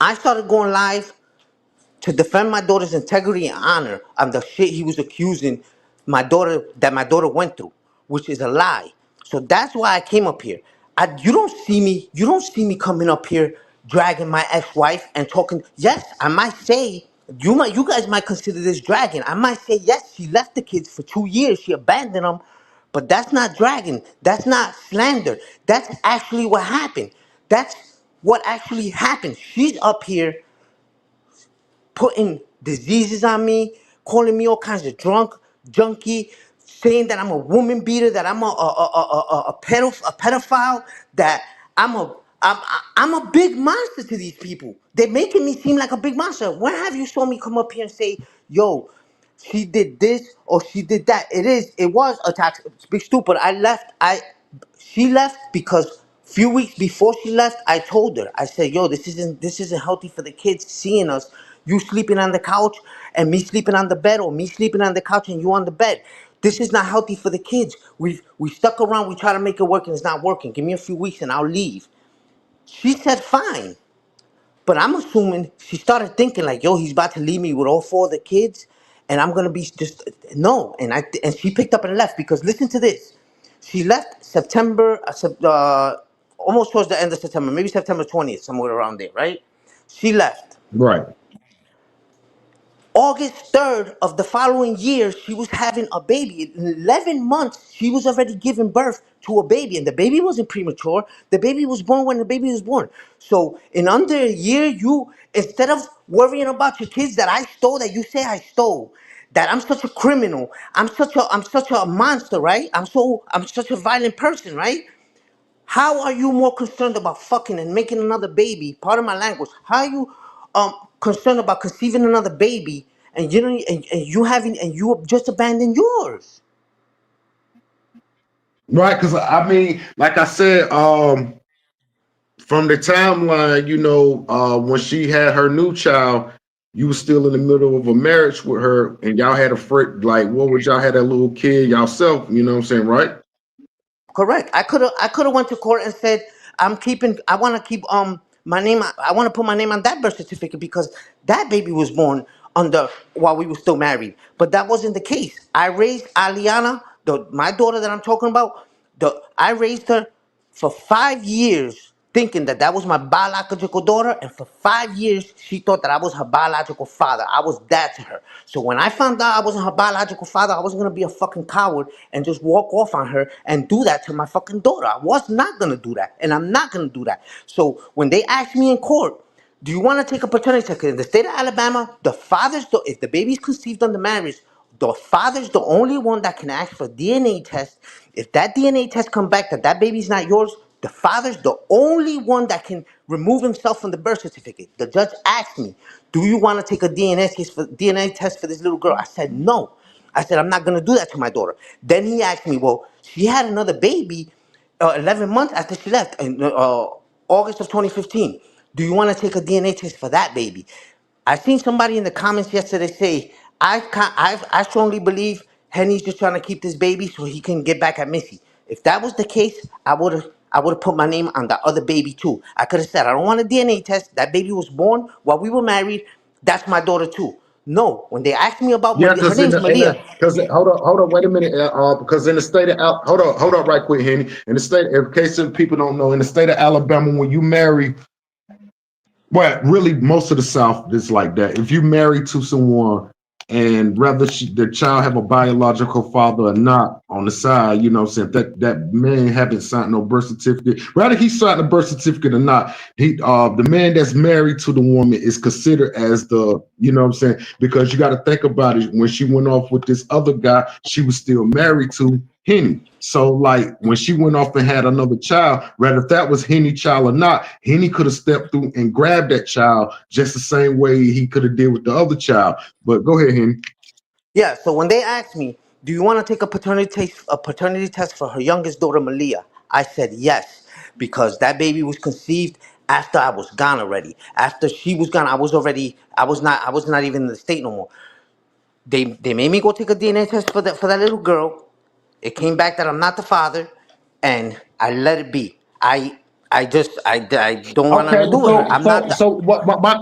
I started going live to defend my daughter's integrity and honor on the shit he was accusing my daughter went through, which is a lie. So that's why I came up here. You don't see me coming up here dragging my ex-wife and talking. Yes, I might say you guys might consider this dragging. I might say yes, she left the kids for 2 years, she abandoned them, but that's not dragging. That's not slander. That's actually what happened. That's what actually happened. She's up here putting diseases on me, calling me all kinds of junkie, saying that I'm a woman beater, that I'm a pedophile, that I'm a big monster to these people. They're making me seem like a big monster. When have you saw me come up here and say, yo, she did this or she did that? It was a toxic, big stupid. She left because few weeks before she left, I told her, I said, yo, this isn't healthy for the kids seeing us. you sleeping on the couch and me sleeping on the bed, or me sleeping on the couch and you on the bed. This is not healthy for the kids. We stuck around, we try to make it work and it's not working. Give me a few weeks and I'll leave. She said fine. But I'm assuming she started thinking like, yo, he's about to leave me with all four of the kids, and I'm gonna be just no. And she picked up and left because listen to this. She left September, almost towards the end of September, maybe September 20th, somewhere around there, right? She left. Right. August 3rd of the following year, she was having a baby. In 11 months, she was already giving birth to a baby. And the baby wasn't premature. The baby was born when the baby was born. So in under a year, instead of worrying about your kids that I stole, that you say I stole, that I'm such a criminal, I'm such a monster, right? I'm such a violent person, right? How are you more concerned about fucking and making another baby? Part of my language. How are you concerned about conceiving another baby and you know and you having and you just abandon yours? Right, because I mean, like I said, from the timeline, when she had her new child, you was still in the middle of a marriage with her, and y'all had a friend. Like, what would y'all had that little kid yourself? You know what I'm saying, right? Correct. I could have went to court and said I want to keep my name. I want to put my name on that birth certificate because that baby was born under while we were still married. But that wasn't the case. I raised Aliana, my daughter that I'm talking about. I raised her for 5 years thinking that that was my biological daughter, and for 5 years she thought that I was her biological father. I was dad to her. So when I found out I wasn't her biological father, I wasn't gonna be a fucking coward and just walk off on her and do that to my fucking daughter. I was not gonna do that, and I'm not gonna do that. So when they asked me in court, do you want to take a paternity test? 'Cause in the state of Alabama, if the baby's conceived under marriage, the father's the only one that can ask for DNA test. If that DNA test come back that that baby's not yours, the father's the only one that can remove himself from the birth certificate. The judge asked me, "Do you want to take a DNA test for this little girl?" I said no. I said I'm not gonna do that to my daughter. Then he asked me, "Well, she had another baby 11 months after she left in August of 2015. Do you want to take a DNA test for that baby?" I seen somebody in the comments yesterday say, I strongly believe Henny's just trying to keep this baby so he can get back at Missy. If that was the case, I would have put my name on that other baby too. I could have said, I don't want a DNA test. That baby was born while we were married. That's my daughter too. No, when they asked me about Yeah, her because name's Malia. because hold on, wait a minute. Because in the state of hold on, right quick, Henny. In the state, in case of people don't know, in the state of Alabama, when you marry, well, really, most of the South is like that. If you marry to someone, and whether the child have a biological father or not, on the side, you know what I'm saying, that man haven't signed no birth certificate. Whether he signed a birth certificate or not, the man that's married to the woman is considered as the, you know what I'm saying, because you got to think about it. When she went off with this other guy, she was still married to Henny. So, like, when she went off and had another child, rather if that was Henny child or not, Henny could have stepped through and grabbed that child just the same way he could have did with the other child. But go ahead, Henny. Yeah, so when they asked me, "Do you want to take a paternity test for her youngest daughter Malia?" I said yes, because that baby was conceived after I was gone already. After she was gone, I was not even in the state no more. They made me go take a DNA test for that little girl. It came back that I'm not the father, and I let it be. I don't want Okay, nothing to do with her. I'm not the. so what my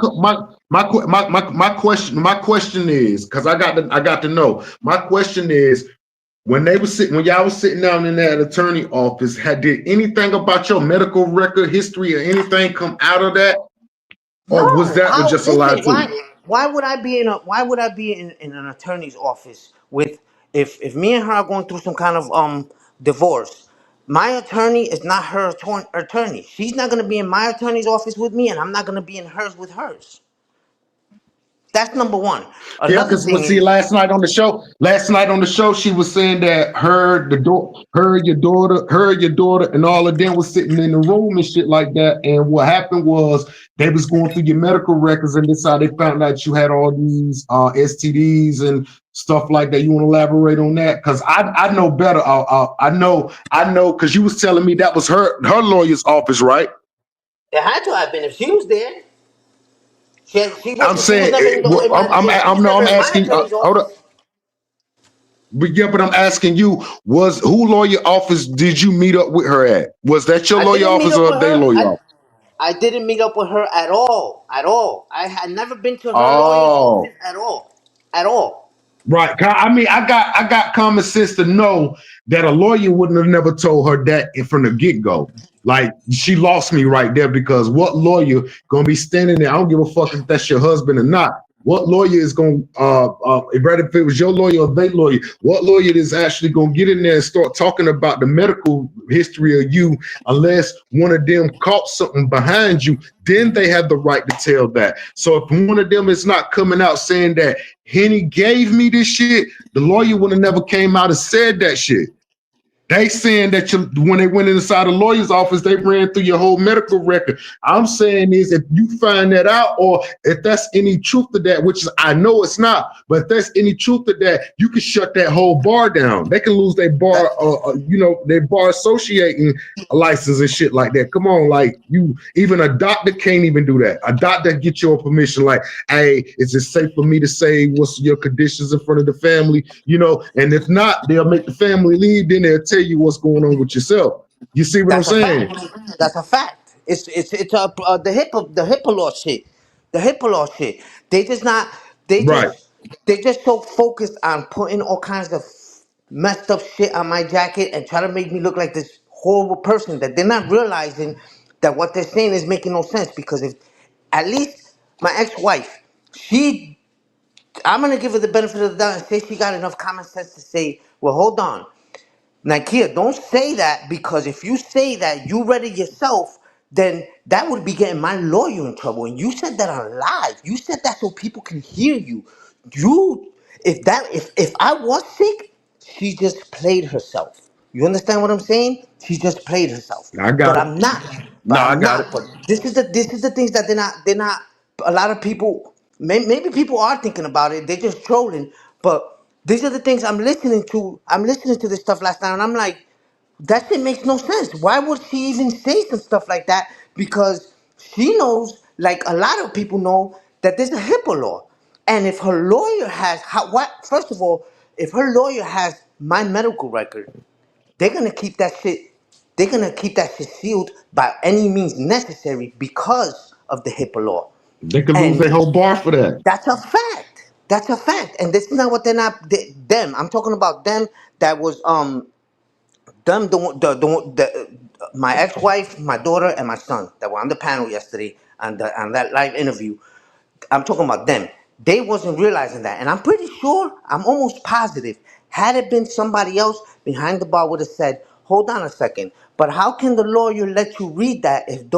question is, because I got to know. My question is, when y'all was sitting down in that attorney office, did anything about your medical record history or anything come out of that, or was No, that was how? just a lie Listen, too? why would I be in an attorney's office with if me and her are going through some kind of divorce? My attorney is not her attorney. She's not gonna be in my attorney's office with me, and I'm not gonna be in hers with hers. That's number one. Yeah, Another because we thing see is, last night on the show, she was saying that her, your daughter, and all of them was sitting in the room and shit like that. And what happened was they was going through your medical records, and this how they found out you had all these STDs and stuff like that. You want to elaborate on that? Because I know better. I know because you was telling me that was her lawyer's office, right? it had to have been if she was there. I'm She was saying, never in the in my yeah, she was no, never I'm in my asking. attorney's Hold up. office. But yeah, but I'm asking you, was who lawyer office did you meet up with her at? Was that your I lawyer didn't meet office up or with they her. lawyer office? I didn't meet up with her at all. At all. I had never been to her lawyer's Oh, office at all. At all. right. I mean, I got common sense to know that a lawyer wouldn't have never told her that from the get go. Like she lost me right there because what lawyer gonna be standing there? I don't give a fuck if that's your husband or not. What lawyer is going rather if it was your lawyer or their lawyer, what lawyer is actually gonna get in there and start talking about the medical history of you unless one of them caught something behind you, then they have the right to tell that. So if one of them is not coming out saying that Henny gave me this shit, the lawyer would have never came out and said that shit. They saying that when they went inside the lawyer's office, they ran through your whole medical record. I'm saying is if you find that out, or if that's any truth to that, which is I know it's not, but if there's any truth to that, you can shut that whole bar down. They can lose their That bar, their bar associating a license and shit like that. Come on, like you, even a doctor can't even do that. A doctor get your permission, like, hey, is it safe for me to say what's your conditions in front of the family? And if not, they'll make the family leave. Then they'll tell you what's going on with yourself. You see what I'm that's a saying? fact. That's a fact. It's the HIPAA law shit. The HIPAA law shit. They just not. They Right. just they just so focused on putting all kinds of messed up shit on my jacket and try to make me look like this horrible person that they're not realizing that what they're saying is making no sense because if at least my ex-wife, she I'm gonna give her the benefit of the doubt and say she got enough common sense to say, well, hold on. Nakia, don't say that because if you say that you read it yourself, then that would be getting my lawyer in trouble. And you said that on live. You said that so people can hear you. You, if I was sick, she just played herself. You understand what I'm saying? She just played herself. I But got it. I'm not. But No, I I'm got it. not. But this is the things that they're not. A lot of people, maybe people are thinking about it. They're just trolling. But these are the things I'm listening to. I'm listening to this stuff last night, and I'm like, that shit makes no sense. Why would she even say some stuff like that? Because she knows, like a lot of people know, that there's a HIPAA law. And if her lawyer has, first of all, if her lawyer has my medical record, they're gonna keep that shit. They're gonna keep that shit sealed by any means necessary because of the HIPAA law. They could lose And their whole bar for that. that's a fact. That's a fact. And this is not what they're not them. I'm talking about them that was them my ex-wife, my daughter, and my son that were on the panel yesterday on that live interview. I'm talking about them. They wasn't realizing that, and I'm pretty sure, I'm almost positive, had it been somebody else behind the bar would have said, "Hold on a second, but how can the lawyer let you read that if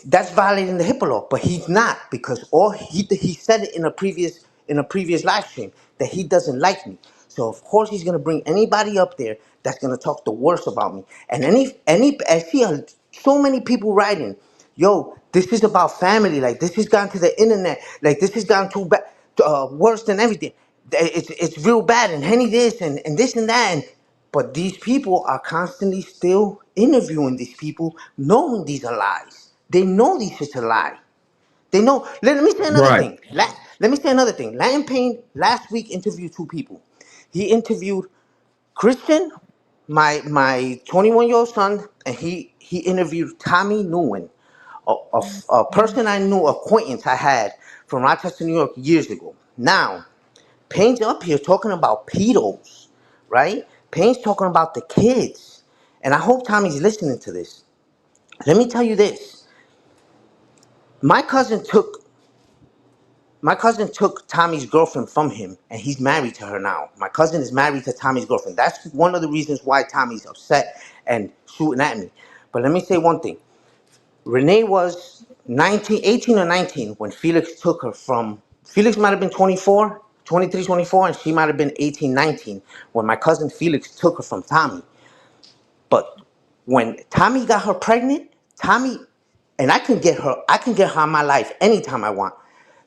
that's violating the HIPAA law?" But he's not because all he said it in a previous live stream that he doesn't like me. So of course he's gonna bring anybody up there that's gonna talk the worst about me. And I see so many people writing, "Yo, this is about family. Like this has gone to the internet. Like this has gone too bad, worse than everything. It's real bad." And Henny this and this and that. But these people are constantly still interviewing these people, knowing these are lies. They know these shit's a lie. They know. Let me say another Right. thing. Let me say another thing. Latin Payne last week interviewed two people. He interviewed Christian, my 21-year-old son, and he interviewed Tommy Nguyen, a person I knew, acquaintance I had from Rochester, New York, years ago. Now, Payne's up here talking about pedos, right? Payne's talking about the kids. And I hope Tommy's listening to this. Let me tell you this. My cousin took Tommy's girlfriend from him, and he's married to her now. My cousin is married to Tommy's girlfriend. That's one of the reasons why Tommy's upset and shooting at me. But let me say one thing. Renee was 19, 18 or 19 when Felix took her from, Felix might have been 24, 23, 24, and she might have been 18, 19 when my cousin Felix took her from Tommy. But when Tommy got her pregnant, Tommy, and I can get her in my life anytime I want.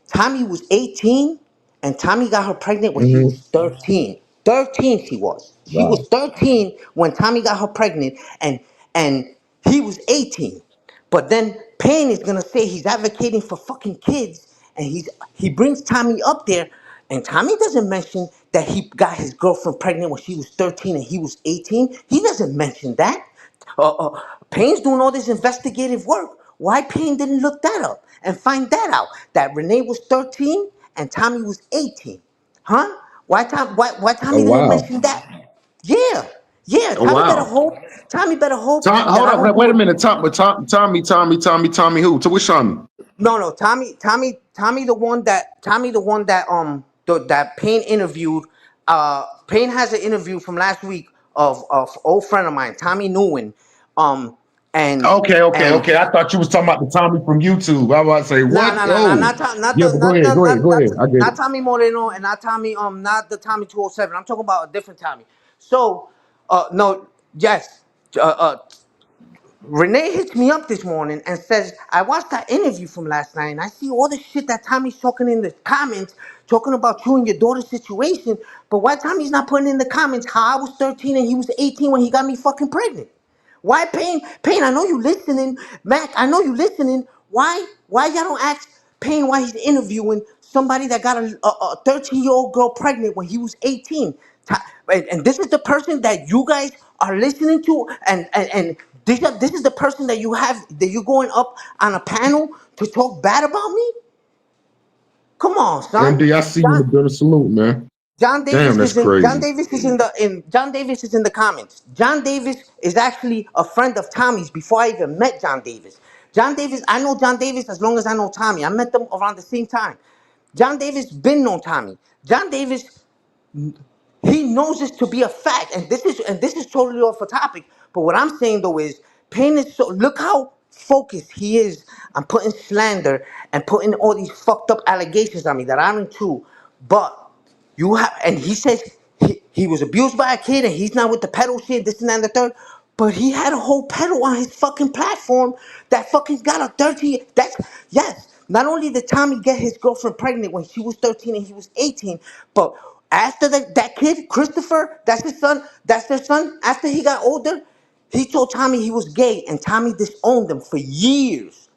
Tommy was 18 and Tommy got her pregnant when she was Hmm. 13. 13 she was. She was Wow. 13 when Tommy got her pregnant and he was 18. But then Payne is gonna say he's advocating for fucking kids, and he brings Tommy up there, and Tommy doesn't mention that he got his girlfriend pregnant when she was 13 and he was 18. He doesn't mention that. Payne's doing all this investigative work. Why Payne didn't look that up and find that out? That Renee was 13 and Tommy was 18. Huh? Why Oh Tommy didn't wow. mention that? Yeah. Yeah. Oh Tommy better wow. hope. Tommy better hope Tom, that hold I don't up, wait a do minute. Tommy who? To which Tommy? no, Tommy, the one that that Payne interviewed. Payne has an interview from last week of old friend of mine, Tommy Newen, um, and and Okay. I thought you was talking about the Tommy from YouTube. I was about to say, nah, what? nah, nah, nah, Oh, not yeah, the but go ahead. I get it. not Tommy Moreno and not Tommy not the Tommy 207. I'm talking about a different Tommy. So, no, yes, uh, uh, Renee hits me up this morning and says, I watched that interview from last night and I see all the shit that Tommy's talking in the comments, talking about you and your daughter's situation. But why Tommy's not putting in the comments how I was 13 and he was 18 when he got me fucking pregnant? Why Payne? Payne, I know you listening. Mac, I know you listening. Why y'all don't ask Payne why he's interviewing somebody that got a 13-year-old girl pregnant when he was 18? And this is the person that you guys are listening to, and this is the person that you're going up on a panel to talk bad about me? Come on, son. MD, I see you in the John, building. Salute, man. John Damn, Davis that's is in John crazy. Davis is in the in John Davis is in the comments. John Davis is actually a friend of Tommy's before I even met John Davis. John Davis, I know John Davis as long as I know Tommy. I met them around the same time. John Davis been known Tommy. John Davis, he knows this to be a fact, and this is totally off a topic. But what I'm saying though is, Payne is so look how focused he is on putting slander and putting all these fucked up allegations on me that aren't true. But you have, and he says he was abused by a kid and he's not with the pedal shit, this and that and the third. But he had a whole pedal on his fucking platform that fucking got a 13. That's yes. Not only did Tommy get his girlfriend pregnant when she was 13 and he was 18, but after that kid, Christopher, that's their son, after he got older, he told Tommy he was gay, and Tommy disowned him for years,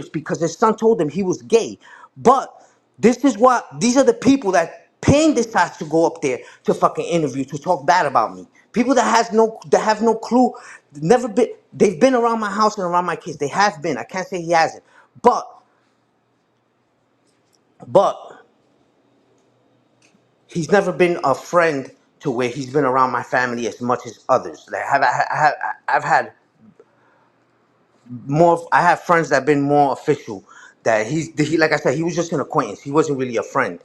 because his son told him he was gay. But these are the people that Payne decides to go up there to fucking interview, to talk bad about me. People that have no clue, never been, they've been around my house and around my kids. They have been. I can't say he hasn't. But he's never been a friend to where he's been around my family as much as others. Like I've had more. I have friends that have been more official. That he like I said, he was just an acquaintance. He wasn't really a friend.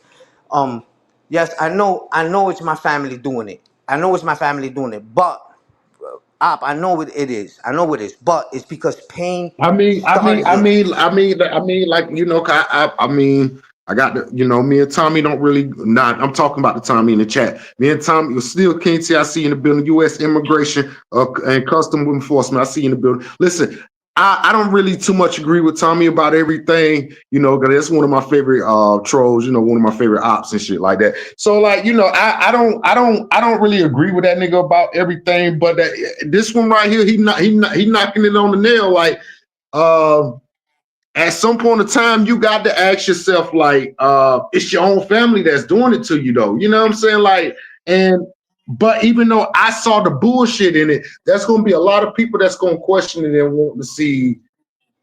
Um, yes, I know it's my family doing it. I know it's my family doing it. But I know it is. I know it is. But it's because Payne started it. Like I got the, me and Tommy don't really not. I'm talking about the Tommy in the chat. Me and Tommy was still King T. I see you in the building. U.S. Immigration and Custom Enforcement. I see you in the building. Listen, I don't really too much agree with Tommy about everything, because that's one of my favorite trolls, one of my favorite ops and shit like that. So like, I don't really agree with that nigga about everything, but this one right here, he knocking it on the nail. Like, at some point in time, you got to ask yourself, like, it's your own family that's doing it to you, though. You know what I'm saying? Like, but even though I saw the bullshit in it, there's going to be a lot of people that's going to question it and want to see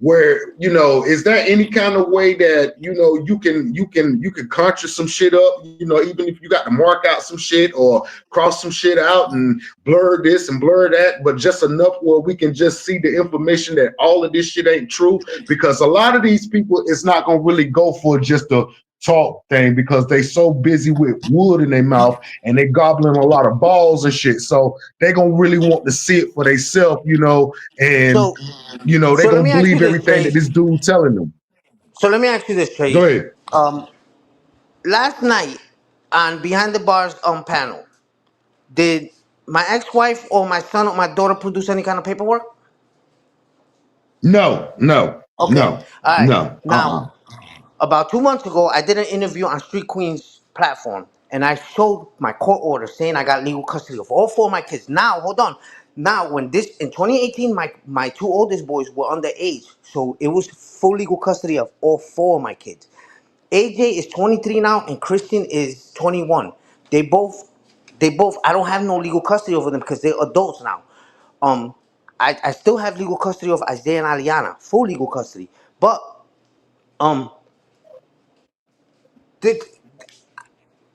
where, is there any kind of way that, you can conjure some shit up, even if you got to mark out some shit or cross some shit out and blur this and blur that, but just enough where we can just see the information that all of this shit ain't true. Because a lot of these people, it's not going to really go for just a talk thing, because they so busy with wood in their mouth and they gobbling a lot of balls and shit. So they gonna really want to see it for themselves, and So they so let gonna me ask you believe this, everything that Trace. this dude telling them. So let me ask you this, Go Trace. ahead. Um, Last night on Behind the Bars panel, did my ex-wife or my son or my daughter produce any kind of paperwork? No, no, Okay. no, All right. no. Now, about 2 months ago, I did an interview on Street Queen's platform, and I showed my court order saying I got legal custody of all four of my kids. Now, hold on. Now, when this in 2018, my two oldest boys were underage, so it was full legal custody of all four of my kids. AJ is 23 now, and Christian is 21. They both, they both. I don't have no legal custody over them because they're adults now. Um, I still have legal custody of Isaiah and Aliana, full legal custody. But um, did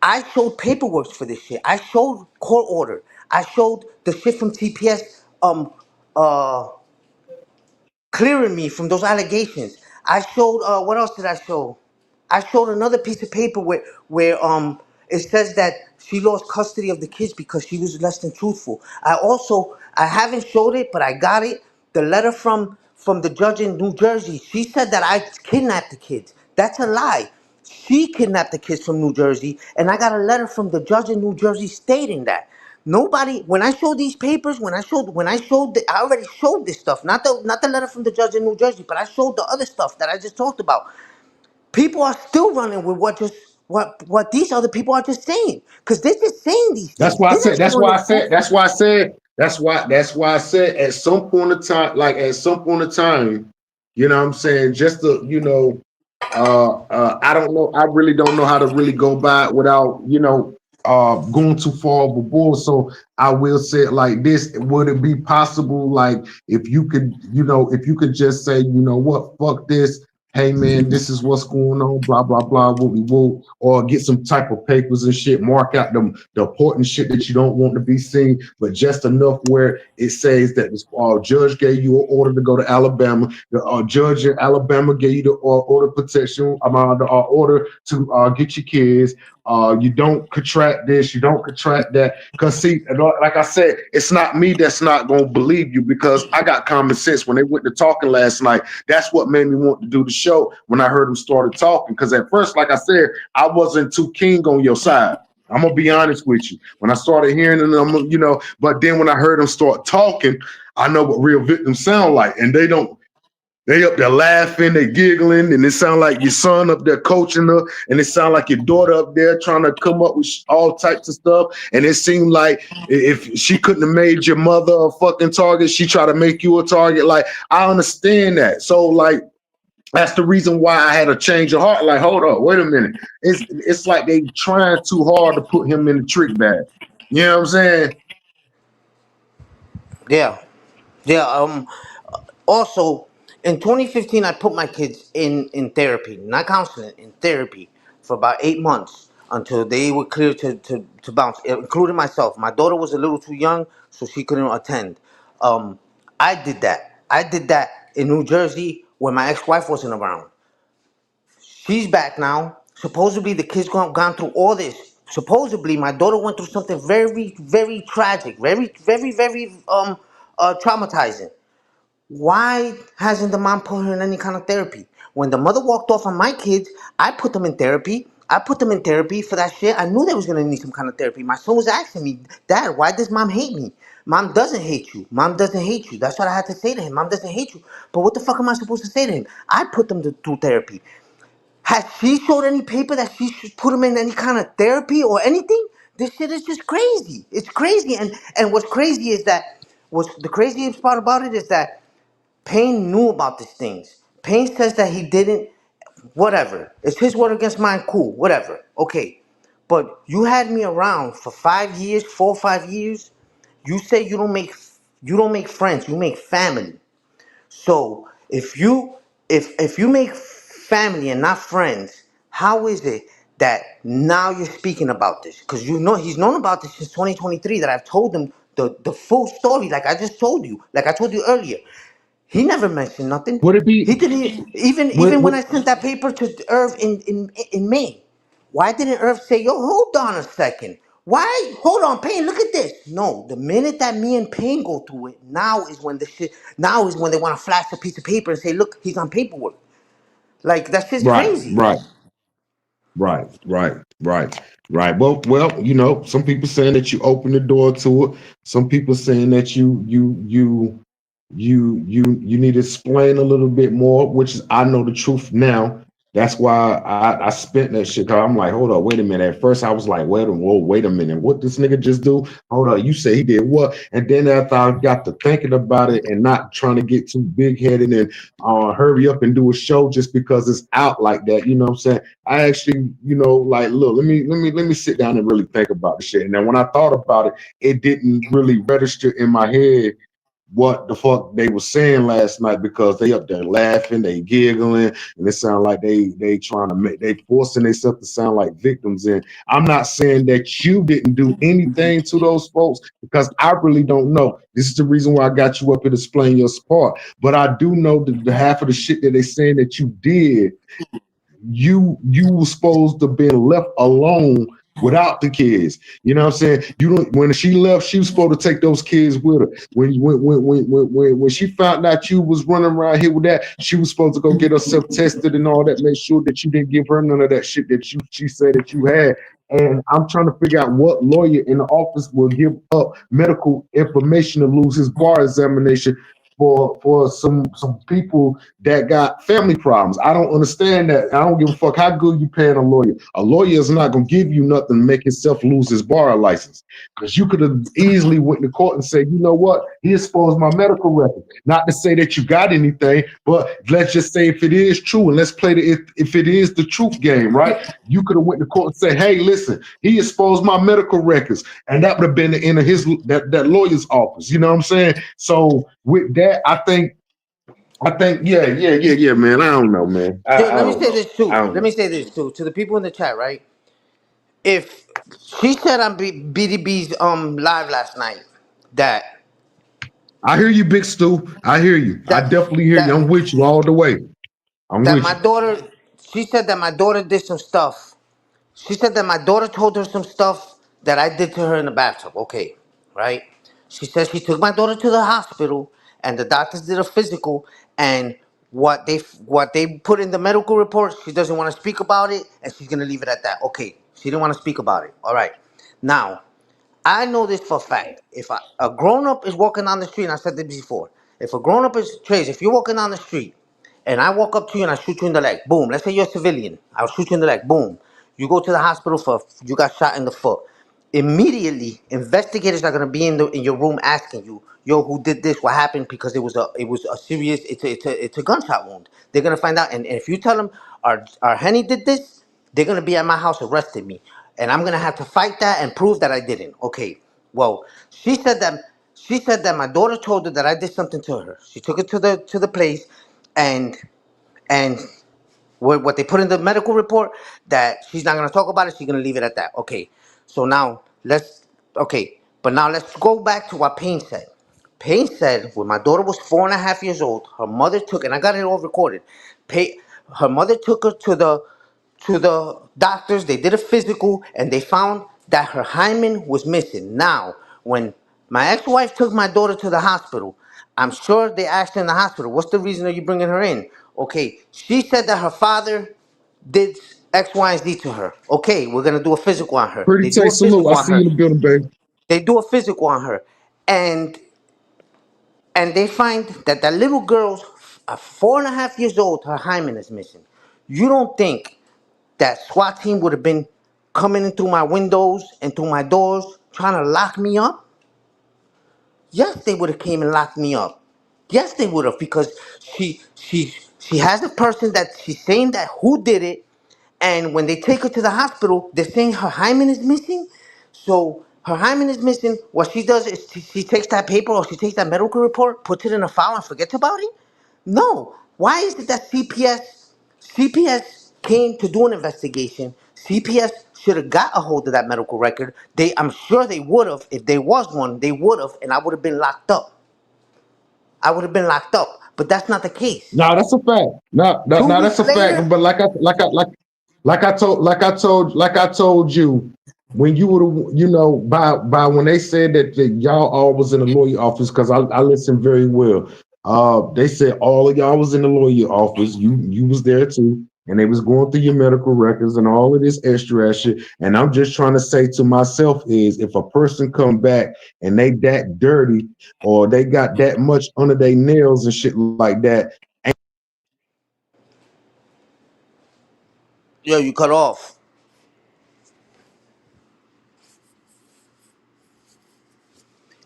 I showed paperwork for this shit. I showed court order. I showed the shit from TPS. Uh, clearing me from those allegations. I showed what else did I show? I showed another piece of paper where it says that she lost custody of the kids because she was less than truthful. I haven't showed it, but I got it. The letter from the judge in New Jersey. She said that I kidnapped the kids. That's a lie. She kidnapped the kids from New Jersey, and I got a letter from the judge in New Jersey stating that. Nobody. When I showed these papers, I already showed this stuff. Not the letter from the judge in New Jersey, but I showed the other stuff that I just talked about. People are still running with what these other people are just saying, because they're just saying these That's things. why I They're not said. That's showing why the I proof. said. That's why I said. That's why I said. At some point of time, like at some point of time, you know what I'm saying. Just to I don't know. I really don't know how to really go by it without going too far overboard. So I will say it like this: would it be possible, like if you could, if you could just say, you know what, fuck this. Hey man, this is what's going on, blah blah blah, what we will, or get some type of papers and shit, mark out the important shit that you don't want to be seen, but just enough where it says that the judge gave you an order to go to Alabama, the judge in Alabama gave you the order protection, the order to get your kids. You don't contract this, you don't contract that. Because see, like I said, it's not me that's not gonna believe you because I got common sense. When they went to talking last night, that's what made me want to do the show when I heard them started talking. Because at first, like I said, I wasn't too keen on your side. I'm gonna be honest with you. When I started hearing them, but then when I heard them start talking, I know what real victims sound like, and they don't. They up there laughing, they giggling, and it sound like your son up there coaching her, and it sound like your daughter up there trying to come up with all types of stuff. And it seemed like if she couldn't have made your mother a fucking target, she tried to make you a target. Like I understand that. So like that's the reason why I had a change of heart. Like, hold up, wait a minute. It's like they trying too hard to put him in the trick bag. You know what I'm saying? Yeah, yeah. Also, in 2015, I put my kids in therapy, not counseling, in therapy for about 8 months until they were clear to bounce, including myself. My daughter was a little too young, so she couldn't attend. Um, I did that. I did that in New Jersey when my ex-wife wasn't around. She's back now. Supposedly, the kids gone through all this. Supposedly, my daughter went through something very, very tragic, very, very, very traumatizing. Why hasn't the mom put her in any kind of therapy? When the mother walked off on my kids, I put them in therapy. I put them in therapy for that shit. I knew they was gonna need some kind of therapy. My son was asking me, Dad, why does mom hate me? Mom doesn't hate you. Mom doesn't hate you. That's what I had to say to him. Mom doesn't hate you. But what the fuck am I supposed to say to him? I put them through therapy. Has she showed any paper that she should put him in any kind of therapy or anything? This shit is just crazy. It's crazy. And what's crazy is that what's the craziest part about it is that Payne knew about these things. Payne says that he didn't. Whatever. It's his word against mine. Cool. Whatever. Okay. But you had me around for 5 years, 4 or 5 years. You say you don't make friends. You make family. So if you make family and not friends, how is it that now you're speaking about this? Because you know he's known about this since 2023. That I've told him the full story, like I just told you, like I told you earlier. He never mentioned nothing. Would it be He didn't even when would I sent that paper to Irv in May. Why didn't Irv say, "Yo, hold on a second. Why? Hold on, Payne. Look at this." No, the minute that me and Payne go through it, now is when the shit. Now is when they want to flash a piece of paper and say, "Look, he's on paperwork." Like that shit's right, crazy. right. Right. Well, some people saying that you open the door to it. Some people saying that you need to explain a little bit more, which is I know the truth now. That's why I spent that shit. Cause I'm like, hold up, wait a minute. At first, I was like, wait a minute. What this nigga just do? Hold up, you say he did what? And then after I got to thinking about it and not trying to get too big headed and hurry up and do a show just because it's out like that. You know what I'm saying? I actually, like, look, let me sit down and really think about the shit. And then when I thought about it, it didn't really register in my head what the fuck they were saying last night because they up there laughing, they giggling, and it sound like they trying to make they forcing themselves to sound like victims. And I'm not saying that you didn't do anything to those folks because I really don't know. This is the reason why I got you up here to explain your part. But I do know that the half of the shit that they saying that you did, you were supposed to be left alone without the kids. You know what I'm saying? You don't when she left, she was supposed to take those kids with her. When she found out you was running around here with that, she was supposed to go get herself tested and all that, make sure that you didn't give her none of that shit that she said that you had. And I'm trying to figure out what lawyer in the office will give up medical information to lose his bar examination for some people that got family problems. I don't understand that. I don't give a fuck how good you paying a lawyer. A lawyer is not gonna give you nothing to make himself lose his bar license. Because you could have easily went to court and said, you know what, he exposed my medical record. Not to say that you got anything, but let's just say if it is true, and let's play the if it is the truth game, right? You could have went to court and said, hey, listen, he exposed my medical records, and that would have been the end of his that lawyer's office. You know what I'm saying? So with that, I think, yeah, man. I don't know, man. Dude, I let me don't say know. this too. I don't Let know. me say this too to the people in the chat, right? If she said on BDB's live last night that I hear you, Big Stu. I hear you. I that definitely hear you. that I'm with you all the way. I'm that with my you. daughter, she said that my daughter did some stuff. She said that my daughter told her some stuff that I did to her in the bathtub. Okay, right? She said she took my daughter to the hospital and the doctors did a physical, and what they put in the medical report, she doesn't want to speak about it and she's gonna leave it at that. Okay, she didn't want to speak about it. All right. Now, I know this for a fact. If a grown up is walking down the street, and I said this before, if a grown up is Trace, if you're walking down the street and I walk up to you and I shoot you in the leg, boom. Let's say you're a civilian, I'll shoot you in the leg, boom. You go to the hospital for you got shot in the foot. Immediately, investigators are gonna be in your room asking you, yo, who did this? What happened? Because it was a serious it's a gunshot wound. They're gonna find out, and if you tell them our Henny did this, they're gonna be at my house arresting me, and I'm gonna have to fight that and prove that I didn't. Okay. Well, she said that my daughter told her that I did something to her. She took it to the place, and and what they put in the medical report that she's not gonna talk about it. She's gonna leave it at that. Okay. So now but now let's go back to what Payne said. Payne said when my daughter was 4.5 years old, her mother took, and I got it all recorded. Her mother took her to the doctors. They did a physical and they found that her hymen was missing. Now, when my ex-wife took my daughter to the hospital, I'm sure they asked her in the hospital, what's the reason are you bringing her in? Okay, she said that her father did X, Y, and Z to her. Okay, we're gonna do a physical on her. Pretty They do Tay a salute. I physical on see you her. in the building, baby. They do a physical on her, and they find that that little girl's 4.5 years old. Her hymen is missing. You don't think that SWAT team would have been coming in through my windows and through my doors trying to lock me up? Yes, they would have came and locked me up. Yes, they would have, because she has a person that she's saying that who did it, and when they take her to the hospital, they're saying her hymen is missing. So her hymen is missing. What she does is she takes that paper or she takes that medical report, puts it in a file, and forgets about it. No. Why is it that CPS came to do an investigation? CPS should have got a hold of that medical record. I'm sure they would have. If there was one, they would have, and I would have been locked up. I would have been locked up. But that's not the case. No, that's a fact. No, no, Two no, that's weeks a fact. later, But like I told you, when you would by when they said that y'all all was in the lawyer office, because I listened very well. They said all of y'all was in the lawyer office. You was there too, and they was going through your medical records and all of this extra shit. And I'm just trying to say to myself is if a person come back and they that dirty or they got that much under their nails and shit like that, Yo, you cut off.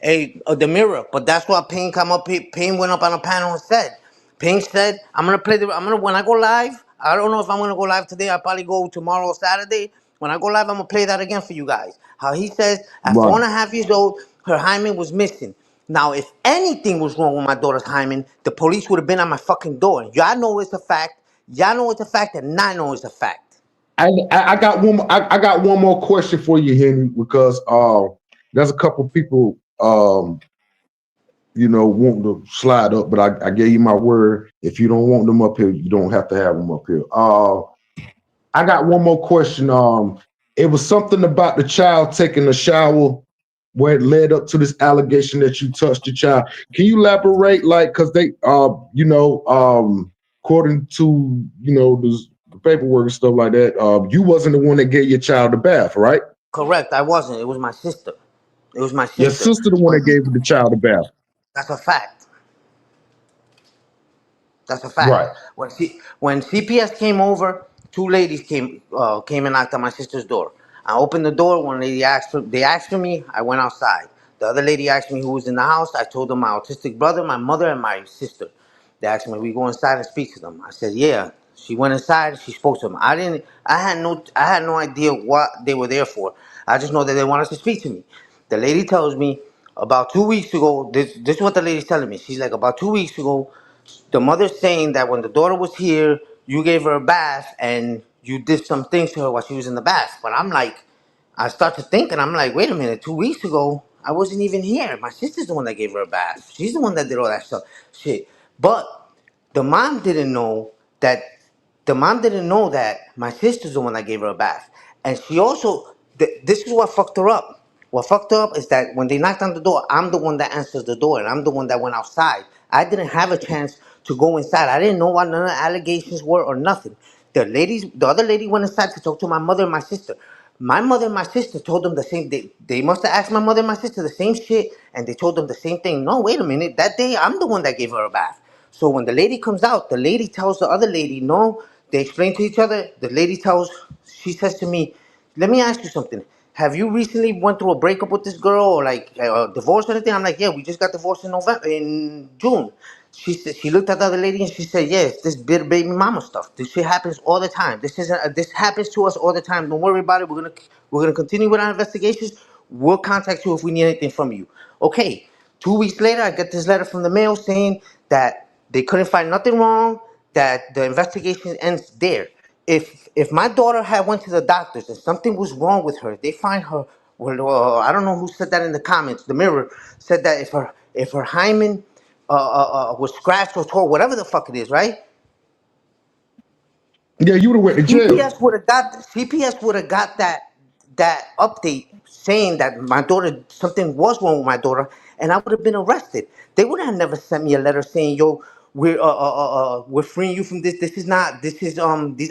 The mirror. But that's why Payne come up. Payne went up on a panel and said, Payne said, I'm gonna play the. I'm gonna when I go live. I don't know if I'm gonna go live today. I'll probably go tomorrow or Saturday. When I go live, I'm gonna play that again for you guys. How he says at Right. 4.5 years old, her hymen was missing. Now, if anything was wrong with my daughter's hymen, the police would have been at my fucking door. Y'all know it's a fact. Y'all know it's a fact, and I know it's a fact. I got one. I got one more question for you, Henry, because there's a couple people want to slide up, but I gave you my word. If you don't want them up here, you don't have to have them up here. I got one more question. It was something about the child taking a shower where it led up to this allegation that you touched the child. Can you elaborate, like, because they, according to the paperwork and stuff like that, you wasn't the one that gave your child the bath, right? Correct. I wasn't. It was my sister. It was my Your sister. sister, the one But that gave the child the bath, that's a fact. That's a fact. right? When CPS came over, two ladies came and knocked on my sister's door. I opened the door. One lady they asked for me. I went outside. The other lady asked me who was in the house. I told them my autistic brother, my mother, and my sister. They asked me, "We go inside and speak to them." I said, "Yeah." She went inside. She spoke to them. I didn't. I had no idea what they were there for. I just know that they wanted to speak to me. The lady tells me about 2 weeks ago. This is what the lady's telling me. She's like, about 2 weeks ago, the mother's saying that when the daughter was here, you gave her a bath and you did some things to her while she was in the bath. But I'm like, I start to think, and I'm like, wait a minute, 2 weeks ago, I wasn't even here. My sister's the one that gave her a bath. She's the one that did all that stuff. Shit. But the mom didn't know that my sister's the one that gave her a bath. And she also, this is what fucked her up. What fucked her up is that when they knocked on the door, I'm the one that answers the door, and I'm the one that went outside. I didn't have a chance to go inside. I didn't know what none of the allegations were or nothing. The other lady went inside to talk to my mother and my sister. My mother and my sister told them the same. They must have asked my mother and my sister the same shit, and they told them the same thing. No, wait a minute. That day, I'm the one that gave her a bath. So when the lady comes out, the lady tells the other lady, no, they explain to each other. She says to me, let me ask you something. Have you recently went through a breakup with this girl or like a divorce or anything? I'm like, yeah, we just got divorced in June. She looked at the other lady and she said, yes, this bitter baby mama stuff. This shit happens all the time. This happens to us all the time. Don't worry about it. We're gonna continue with our investigations. We'll contact you if we need anything from you. Okay. 2 weeks later, I get this letter from the mail saying that they couldn't find nothing wrong, that the investigation ends there. If my daughter had went to the doctors and something was wrong with her, they find her. Well, I don't know who said that in the comments. The Mirror said that if her hymen was scratched or tore, whatever the fuck it is, right? Yeah, you would have went to jail. CPS would have got that update saying that my daughter something was wrong with my daughter, and I would have been arrested. They would have never sent me a letter saying, "Yo, we're freeing you from this. These are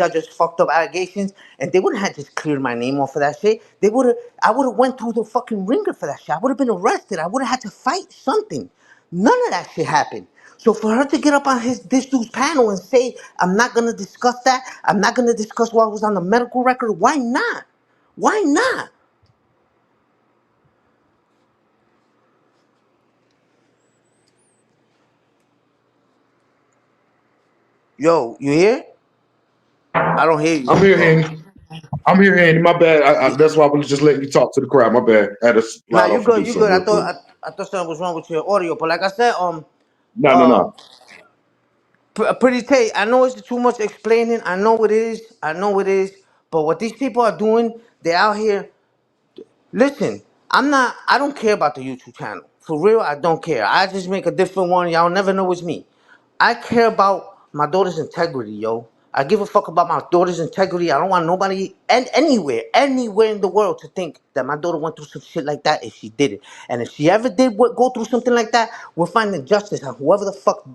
just fucked up allegations," and they wouldn't have just cleared my name off of that shit. I would have went through the fucking ringer for that shit. I would have been arrested. I would have had to fight something. None of that shit happened. So for her to get up on this dude's panel and say, I'm not gonna discuss that, I'm not gonna discuss what was on the medical record, why not? Why not? Yo, you here? I don't hear you. I'm here, Henry. I'm here, Henry. My bad. That's why I was just letting you talk to the crowd. My bad. I had to Nah, slide you off and good, do you something good. real quick. I thought something was wrong with your audio, but like I said, No, no, uh no. pretty Tate, I know it's too much explaining. I know it is. I know it is. But what these people are doing, they're out here. Listen, I don't care about the YouTube channel. For real, I don't care. I just make a different one. Y'all never know it's me. I care about my daughter's integrity, yo. I give a fuck about my daughter's integrity. I don't want nobody and anywhere in the world to think that my daughter went through some shit like that if she did it. And if she ever did go through something like that, we're finding justice on whoever the fuck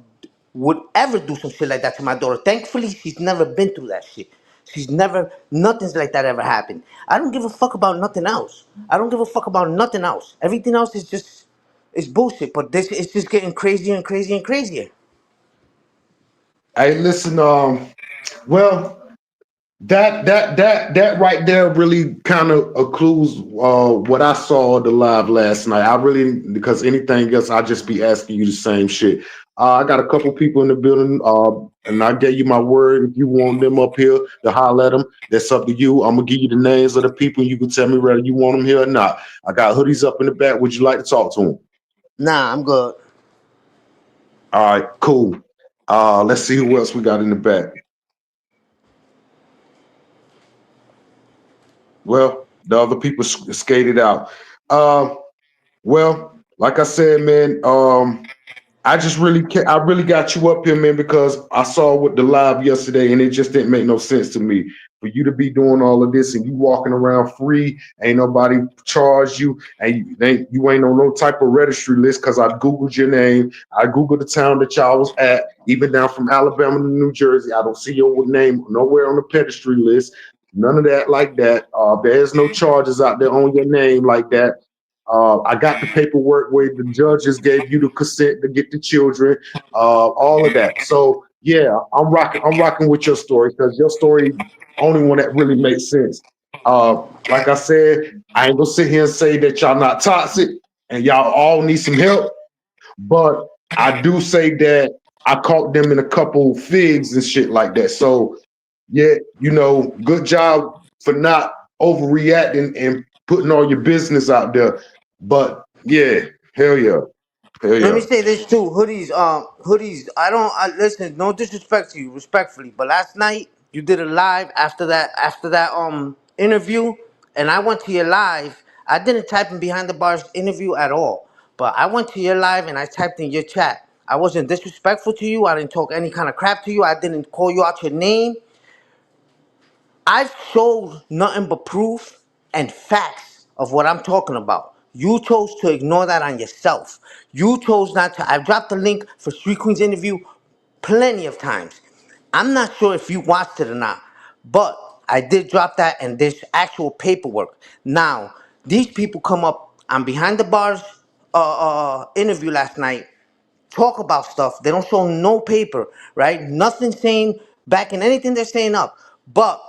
would ever do some shit like that to my daughter. Thankfully, she's never been through that shit. Nothing's like that ever happened. I don't give a fuck about nothing else. I don't give a fuck about nothing else. Everything else is it's bullshit. But this is just getting crazier and crazier and crazier. Hey, listen. Well, That right there really kind of occludes what I saw the live last night. I really, because anything else, I just be asking you the same shit. I got a couple people in the building, and I gave you my word. If you want them up here to holler at them, that's up to you. I'm gonna give you the names of the people, and you can tell me whether you want them here or not. I got hoodies up in the back. Would you like to talk to them? Nah, I'm good. All right, cool. Let's see who else we got in the back. Well, the other people skated out. Um, Well, like I said, man, I really got you up here, man, because I saw with the live yesterday, and it just didn't make no sense to me for you to be doing all of this and you walking around free, ain't nobody charged you, and you ain't on no type of registry list. Because I googled your name, I googled the town that y'all was at, even down from Alabama to New Jersey. I don't see your name nowhere on the pedestry list. None of that like that. There's no charges out there on your name like that. I got the paperwork where the judges gave you the consent to get the children, all of that. So yeah, I'm rocking with your story because your story only one that really makes sense. Like I said, I ain't gonna sit here and say that y'all not toxic and y'all all need some help, but I do say that I caught them in a couple figs and shit like that. So yeah, good job for not overreacting and putting all your business out there. But yeah, hell yeah, hell Let yeah. me say this too, hoodies. I listen. No disrespect to you, respectfully, but last night you did a live after that interview, and I went to your live. I didn't type in behind the bars interview at all, but I went to your live and I typed in your chat. I wasn't disrespectful to you. I didn't talk any kind of crap to you. I didn't call you out your name. I showed nothing but proof and facts of what I'm talking about. You chose to ignore that on yourself. You chose not to. I've dropped the link for Street Queen's interview plenty of times. I'm not sure if you watched it or not, but I did drop that and there's actual paperwork. Now, these people come up on Behind the Bars interview last night, talk about stuff. They don't show no paper, right? Nothing saying back in anything they're saying up. But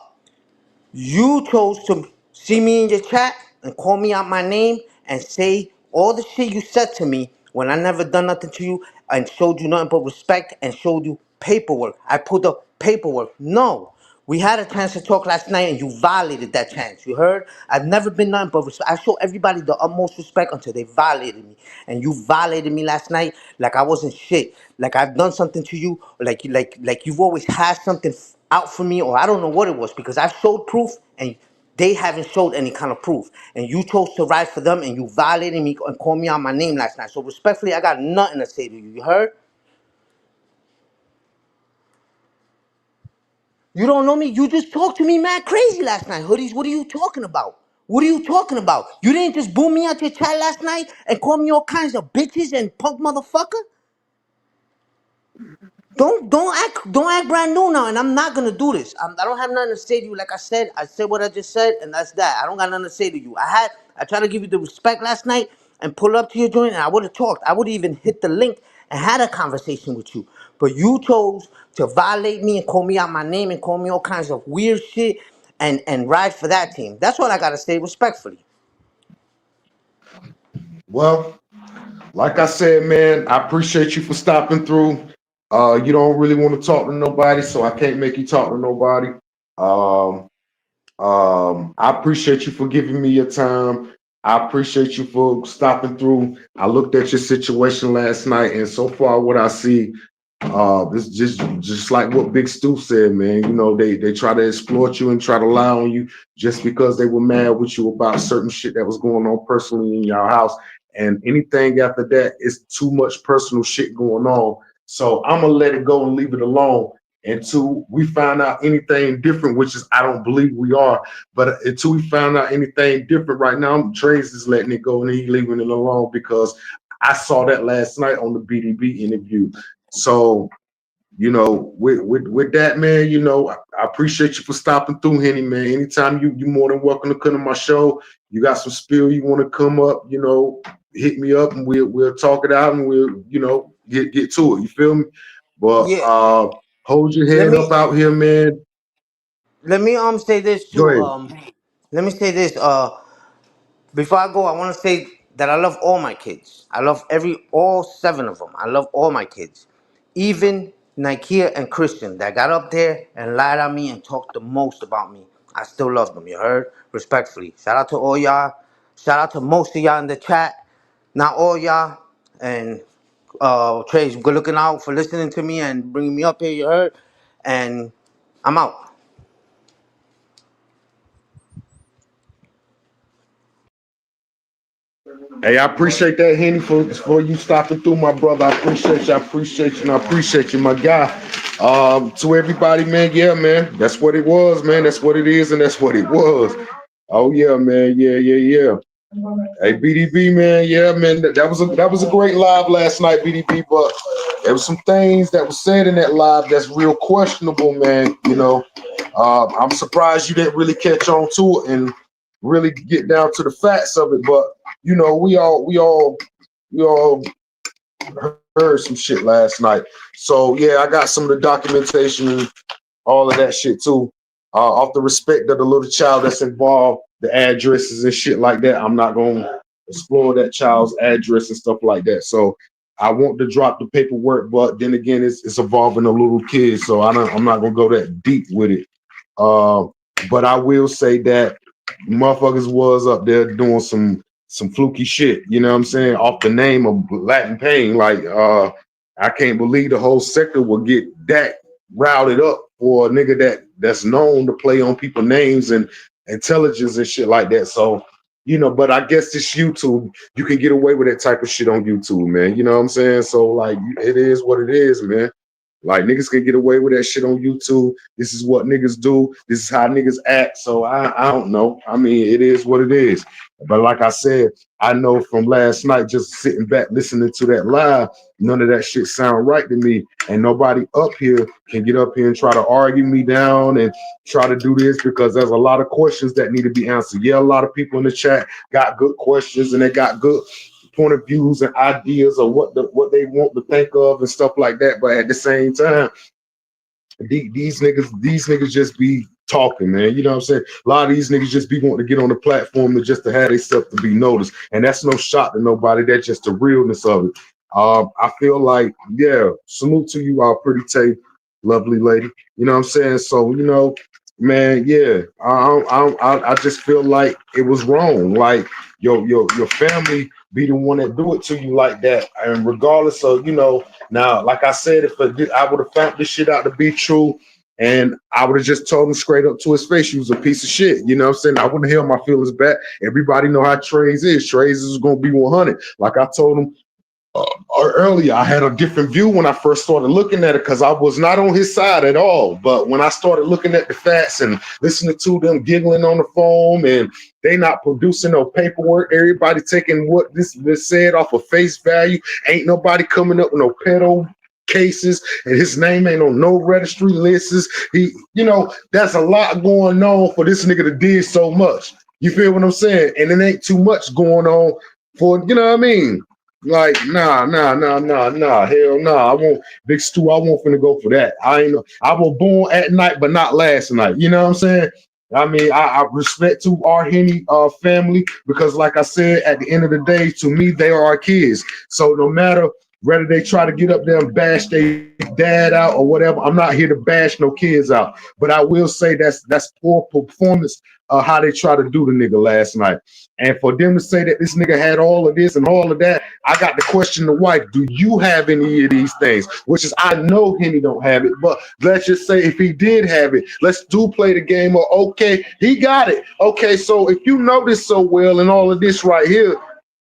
you chose to see me in your chat and call me out my name and say all the shit you said to me when I never done nothing to you and showed you nothing but respect and showed you paperwork. I pulled up paperwork. No. We had a chance to talk last night and you violated that chance. You heard? I've never been nothing but respect. I show everybody the utmost respect until they violated me. And you violated me last night like I wasn't shit. Like I've done something to you. Like you've always had something out for me, or I don't know what it was, because I showed proof and they haven't showed any kind of proof. And you chose to ride for them and you violated me and called me out my name last night. So respectfully, I got nothing to say to you. You heard? You don't know me? You just talked to me mad crazy last night. Hoodies, what are you talking about? What are you talking about? You didn't just boom me out your chat last night and call me all kinds of bitches and punk motherfucker? Don't act brand new now, and I'm not gonna do this. I don't have nothing to say to you. Like I said what I just said, and that's that. I don't got nothing to say to you. I tried to give you the respect last night and pull up to your joint, and I would have talked. I would even hit the link and had a conversation with you. But you chose to violate me and call me out my name and call me all kinds of weird shit and ride for that team. That's all I gotta say respectfully. Well, like I said, man, I appreciate you for stopping through. You don't really want to talk to nobody, so I can't make you talk to nobody. Um, I appreciate you for giving me your time. I appreciate you for stopping through. I looked at your situation last night, and so far, what I see, it's just like what Big Stu said, man. They try to exploit you and try to lie on you just because they were mad with you about certain shit that was going on personally in your house. And anything after that is too much personal shit going on. So I'm gonna let it go and leave it alone until we find out anything different, which is I don't believe we are. But until we find out anything different right now, Trey's is letting it go and he leaving it alone because I saw that last night on the BDB interview. So, with that, man, I appreciate you for stopping through, Henny, man. Anytime you more than welcome to come to my show. You got some spill you want to come up, hit me up and we'll talk it out and we'll, get to it. You feel me? But Yeah. hold your Let head me up out here, man. let me say this Go too. ahead. Let me say this. Before I go, I want to say that I love all my kids. I love all seven of them. I love all my kids, even Nikia and Christian that got up there and lied on me and talked the most about me. I still love them. You heard? Respectfully. Shout out to all y'all. Shout out to most of y'all in the chat. Not all y'all. And Trey, good looking out for listening to me and bringing me up here. You heard? And I'm out. Hey, I appreciate that, Henny, for you stopping through, my brother. I appreciate you. I appreciate you. And I appreciate you, my guy. To everybody, man, yeah, man. That's what it was, man. That's what it is, and that's what it was. Oh yeah, man. Yeah, yeah, yeah. Hey, BDB, man. Yeah, man. That was a great live last night, BDB. But there was some things that was said in that live that's real questionable, man. I'm surprised you didn't really catch on to it and really get down to the facts of it. But we all heard some shit last night. So yeah, I got some of the documentation and all of that shit too. Off the respect of the little child that's involved, the addresses and shit like that. I'm not gonna explore that child's address and stuff like that. So I want to drop the paperwork, but then again, it's involving a little kid, so I'm not gonna go that deep with it. Uh, but I will say that motherfuckers was up there doing some fluky shit. You know what I'm saying? Off the name of Latin Pain, like I can't believe the whole sector will get that routed up for a nigga that's known to play on people's names and intelligence and shit like that. So, but I guess it's YouTube. You can get away with that type of shit on YouTube, man. You know what I'm saying? So like it is what it is, man. Like niggas can get away with that shit on YouTube. This is what niggas do. This is how niggas act. So I don't know. I mean, it is what it is. But like I said, I know from last night, just sitting back listening to that live, none of that shit sound right to me. And nobody up here can get up here and try to argue me down and try to do this because there's a lot of questions that need to be answered. Yeah, a lot of people in the chat got good questions and they got good point of views and ideas of what they want to think of and stuff like that. But at the same time, these niggas just be talking, man. You know what I'm saying? A lot of these niggas just be wanting to get on the platform to just to have their stuff to be noticed. And that's no shot to nobody. That's just the realness of it. I feel like, yeah, salute to you, Pretty Tay, lovely lady. You know what I'm saying? So, man, yeah, I just feel like it was wrong. Like your family be the one that do it to you like that. And regardless of, now, like I said, if I would have found this shit out to be true, and I would have just told him straight up to his face, you was a piece of shit. You know what I'm saying? I wouldn't held my feelings back. Everybody know how Trey's is. Trey's is going to be 100. Like I told him earlier, I had a different view when I first started looking at it because I was not on his side at all. But when I started looking at the facts and listening to them giggling on the phone and they not producing no paperwork, everybody taking what this said off of face value, ain't nobody coming up with no pedo cases, and his name ain't on no registry lists. That's a lot going on for this nigga to did so much. You feel what I'm saying? And it ain't too much going on for, you know what I mean? Like, nah. Hell nah. I won't Big Stu, I won't finna go for that. I was born at night, but not last night. You know what I'm saying? I mean, I respect to our Henny family because, like I said, at the end of the day, to me, they are our kids. So no matter whether they try to get up there and bash their dad out or whatever, I'm not here to bash no kids out. But I will say that's poor performance how they try to do the nigga last night. And for them to say that this nigga had all of this and all of that, I got to question the wife, do you have any of these things? Which is, I know Henny don't have it, but let's just say if he did have it, let's do play the game of, okay, he got it. Okay, so if you know this so well and all of this right here,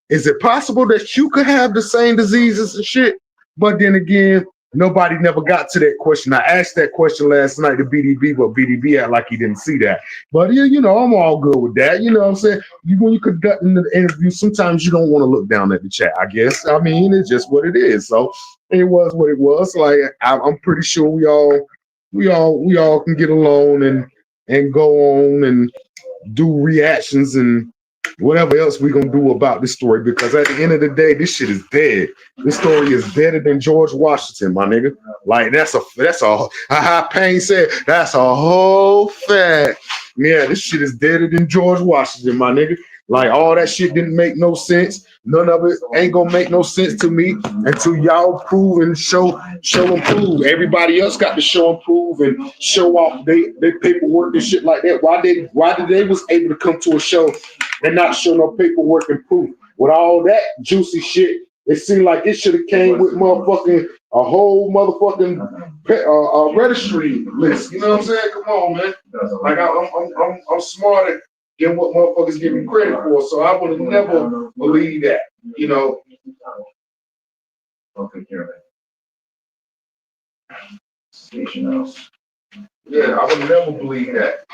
is it possible that you could have the same diseases and shit? But then again, nobody never got to that question. I asked that question last night to BDB, but BDB act like he didn't see that. But yeah, I'm all good with that. You know what I'm saying? When you conduct an interview, sometimes you don't want to look down at the chat, I guess. I mean, it's just what it is. So it was what it was. Like I'm pretty sure we all can get along and go on and do reactions and whatever else we gonna do about this story, because at the end of the day, this shit is dead. This story is deader than George Washington, my nigga. Like that's how Payne said, that's a whole fact. Yeah, this shit is deader than George Washington, my nigga. Like all that shit didn't make no sense. None of it ain't gonna make no sense to me until y'all prove and show and prove. Everybody else got to show and prove and show off they paperwork and shit like that. Why did they was able to come to a show and not show no paperwork and proof? With all that juicy shit, it seemed like it should have came with motherfucking a whole motherfucking registry list. You know what I'm saying? Come on, man. Like I'm smarter than what motherfuckers give me credit for, so I would have never believed that. You know. Station house. Yeah, I would never believe that.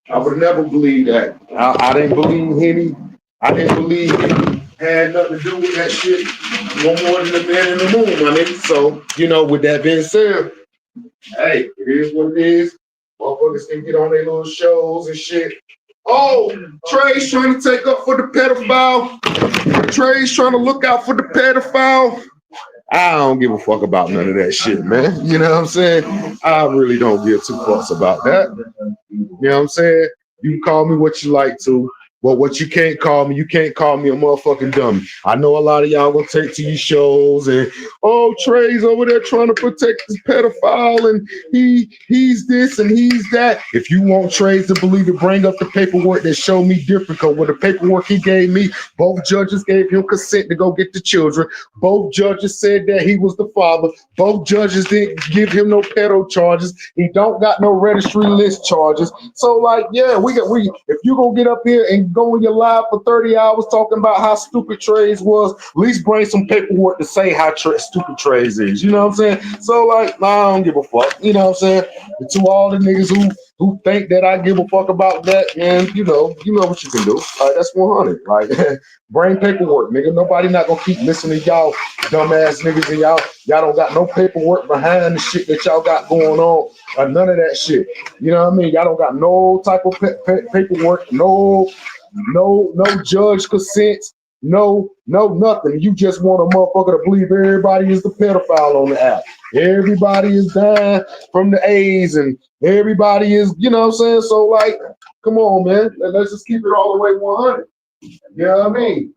I would never believe that. I didn't believe Rhenny. I didn't believe he had nothing to do with that shit. No more than the man in the moon, my nigga. So, you know, with that being said, hey, it is what it is. Motherfuckers can get on their little shows and shit. Oh, Trey's trying to take up for the pedophile. Trey's trying to look out for the pedophile. I don't give a fuck about none of that shit, man. You know what I'm saying? I really don't give two fucks about that. You know what I'm saying? You can call me what you like to, but what you can't call me a motherfucking dummy. I know a lot of y'all gonna take to your shows and, oh, Trey's over there trying to protect this pedophile and he's this and he's that. If you want Trey to believe it, bring up the paperwork that showed me different. Because with the paperwork he gave me, both judges gave him consent to go get the children. Both judges said that he was the father. Both judges didn't give him no pedo charges. He don't got no registry list charges. So like, yeah, we if you gonna get up here and go in your live for 30 hours talking about how stupid Trey's was, at least bring some paperwork to say how stupid Trey's is. You know what I'm saying? So like, nah, I don't give a fuck. You know what I'm saying? And to all the niggas who think that I give a fuck about that, man, you know what you can do. That's 100. Like, bring paperwork, nigga. Nobody not gonna keep listening to y'all dumbass niggas and y'all don't got no paperwork behind the shit that y'all got going on. None of that shit. You know what I mean? Y'all don't got no type of paperwork, no judge consents, no nothing. You just want a motherfucker to believe everybody is the pedophile on the app. Everybody is dying from the AIDS and everybody is, you know what I'm saying? So like, come on, man. Let's just keep it all the way 100. You know what I mean?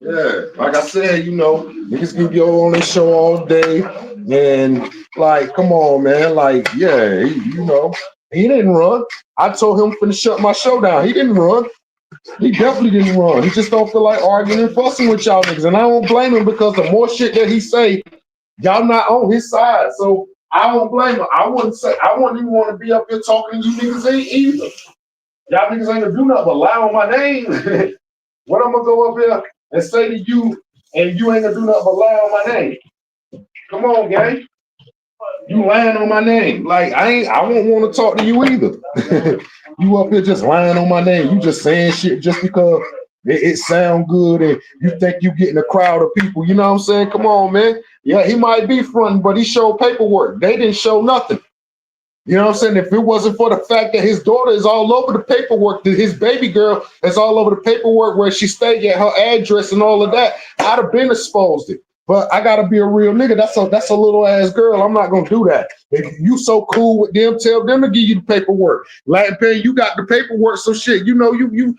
Yeah, like I said, you know, niggas can go on this show all day and like, come on, man. Like, yeah, he didn't run. I told him to shut my show down. He didn't run. He definitely didn't run. He just don't feel like arguing and fussing with y'all niggas. And I don't blame him because the more shit that he say, y'all not on his side. So I don't blame him. I wouldn't even want to be up here talking to you niggas either. Y'all niggas ain't gonna do nothing but lie on my name. What I'm gonna go up here and say to you, and you ain't gonna do nothing but lie on my name? Come on, gang. You lying on my name. Like I won't want to talk to you either. You up here just lying on my name. You just saying shit just because it sound good and you think you getting a crowd of people. You know what I'm saying? Come on, man. Yeah, he might be fronting, but he showed paperwork. They didn't show nothing. You know what I'm saying? If it wasn't for the fact that his daughter is all over the paperwork, that his baby girl is all over the paperwork where she stayed at, her address and all of that, I'd have been exposed it. But I gotta be a real nigga. That's a little ass girl. I'm not gonna do that. If you so cool with them, tell them to give you the paperwork. Latin Pen, you got the paperwork, so shit. You know, you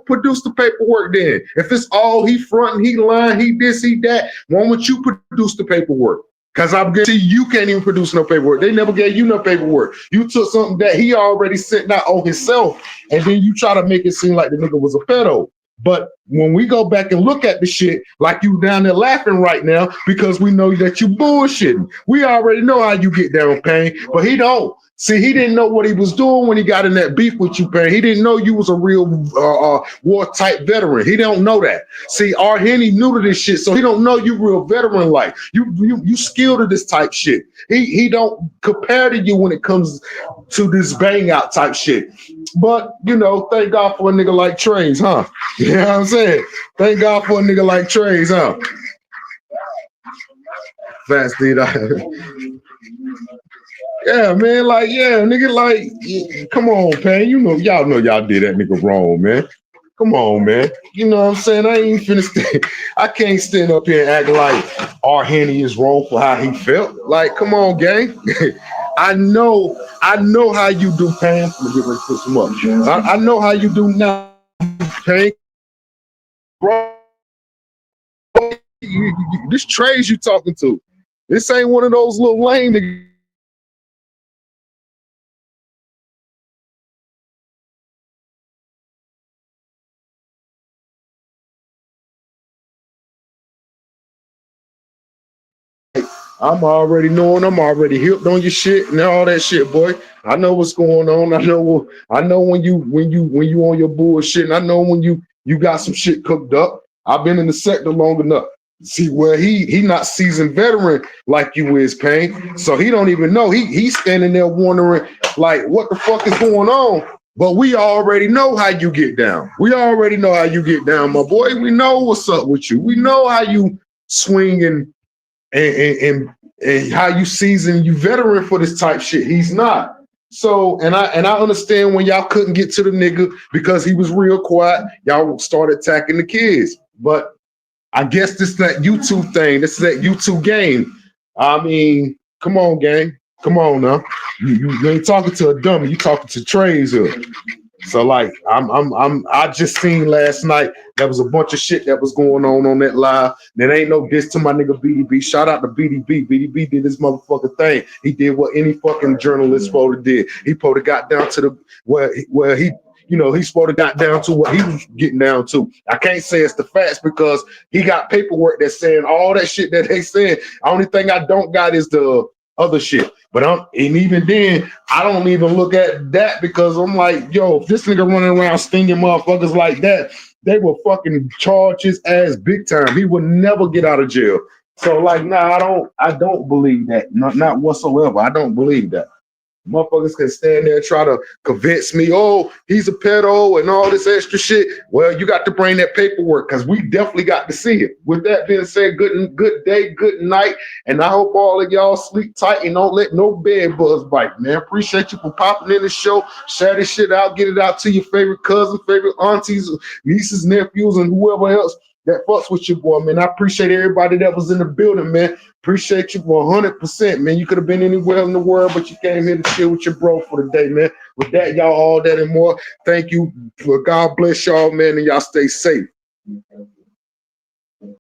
produce the paperwork then. If it's all he fronting, he lying, he this, he that, why won't you produce the paperwork? Because I'm guarantee you can't even produce no paperwork. They never gave you no paperwork. You took something that he already sent out on himself, and then you try to make it seem like the nigga was a pedo. But when we go back and look at the shit, like you down there laughing right now, because we know that you bullshitting. We already know how you get down, Payne, but he don't. See, he didn't know what he was doing when he got in that beef with you, Payne. He didn't know you was a real war-type veteran. He don't know that. See, our Rhenny new to this shit, so he don't know you real veteran-like. You skilled to this type shit. He don't compare to you when it comes to this bang-out type shit. But, you know, thank God for a nigga like Trey's, huh? You know what I'm saying? Thank God for a nigga like Trey's, huh? Fats did. Yeah, man, like, yeah, nigga, like, come on, man. You know y'all did that nigga wrong, man. Come on, man. You know what I'm saying? I ain't finna stand. I can't stand up here and act like our Henny is wrong for how he felt. Like, come on, gang. I know how you do, Pam. I'm gonna get ready to put some up. I know how you do now, Pam. Bro, this Trey's you talking to. This ain't one of those little lame niggas. I'm already knowing. I'm already hipped on your shit and all that shit, boy. I know what's going on. I know when you on your bullshit, and I know when you got some shit cooked up. I've been in the sector long enough. See where he not seasoned veteran like you is, Payne. So he don't even know. He's standing there wondering like what the fuck is going on. But we already know how you get down. We already know how you get down, my boy. We know what's up with you. We know how you swing and how you season you veteran for this type shit. He's not. So and I understand when y'all couldn't get to the nigga because he was real quiet, y'all started attacking the kids. But I guess this is that YouTube thing. This is that YouTube game. I mean, come on, gang. Come on now. You ain't talking to a dummy, you talking to Trey's here. So like I just seen last night there was a bunch of shit that was going on that live. There ain't no diss to my nigga BDB. Shout out to BDB. BDB did this motherfucking thing. He did what any fucking journalist supposed to did. He supposed to got down to the where he he's supposed to got down to what he was getting down to. I can't say it's the facts because he got paperwork that's saying all that shit that they said. The only thing I don't got is the other shit. But and even then, I don't even look at that because I'm like, yo, if this nigga running around stinging motherfuckers like that, they will fucking charge his ass big time. He will never get out of jail. So like, nah, I don't believe that. Not whatsoever. I don't believe that. Motherfuckers can stand there and try to convince me, oh, he's a pedo and all this extra shit. Well, you got to bring that paperwork because we definitely got to see it. With that being said, good day, good night. And I hope all of y'all sleep tight and don't let no bed bugs bite, man. Appreciate you for popping in the show. Share this shit out. Get it out to your favorite cousins, favorite aunties, nieces, nephews, and whoever else that fucks with your boy, man. I appreciate everybody that was in the building, man. Appreciate you for 100%, man. You could have been anywhere in the world, but you came here to chill with your bro for the day, man. With that, y'all, all that and more. Thank you. God bless y'all, man, and y'all stay safe.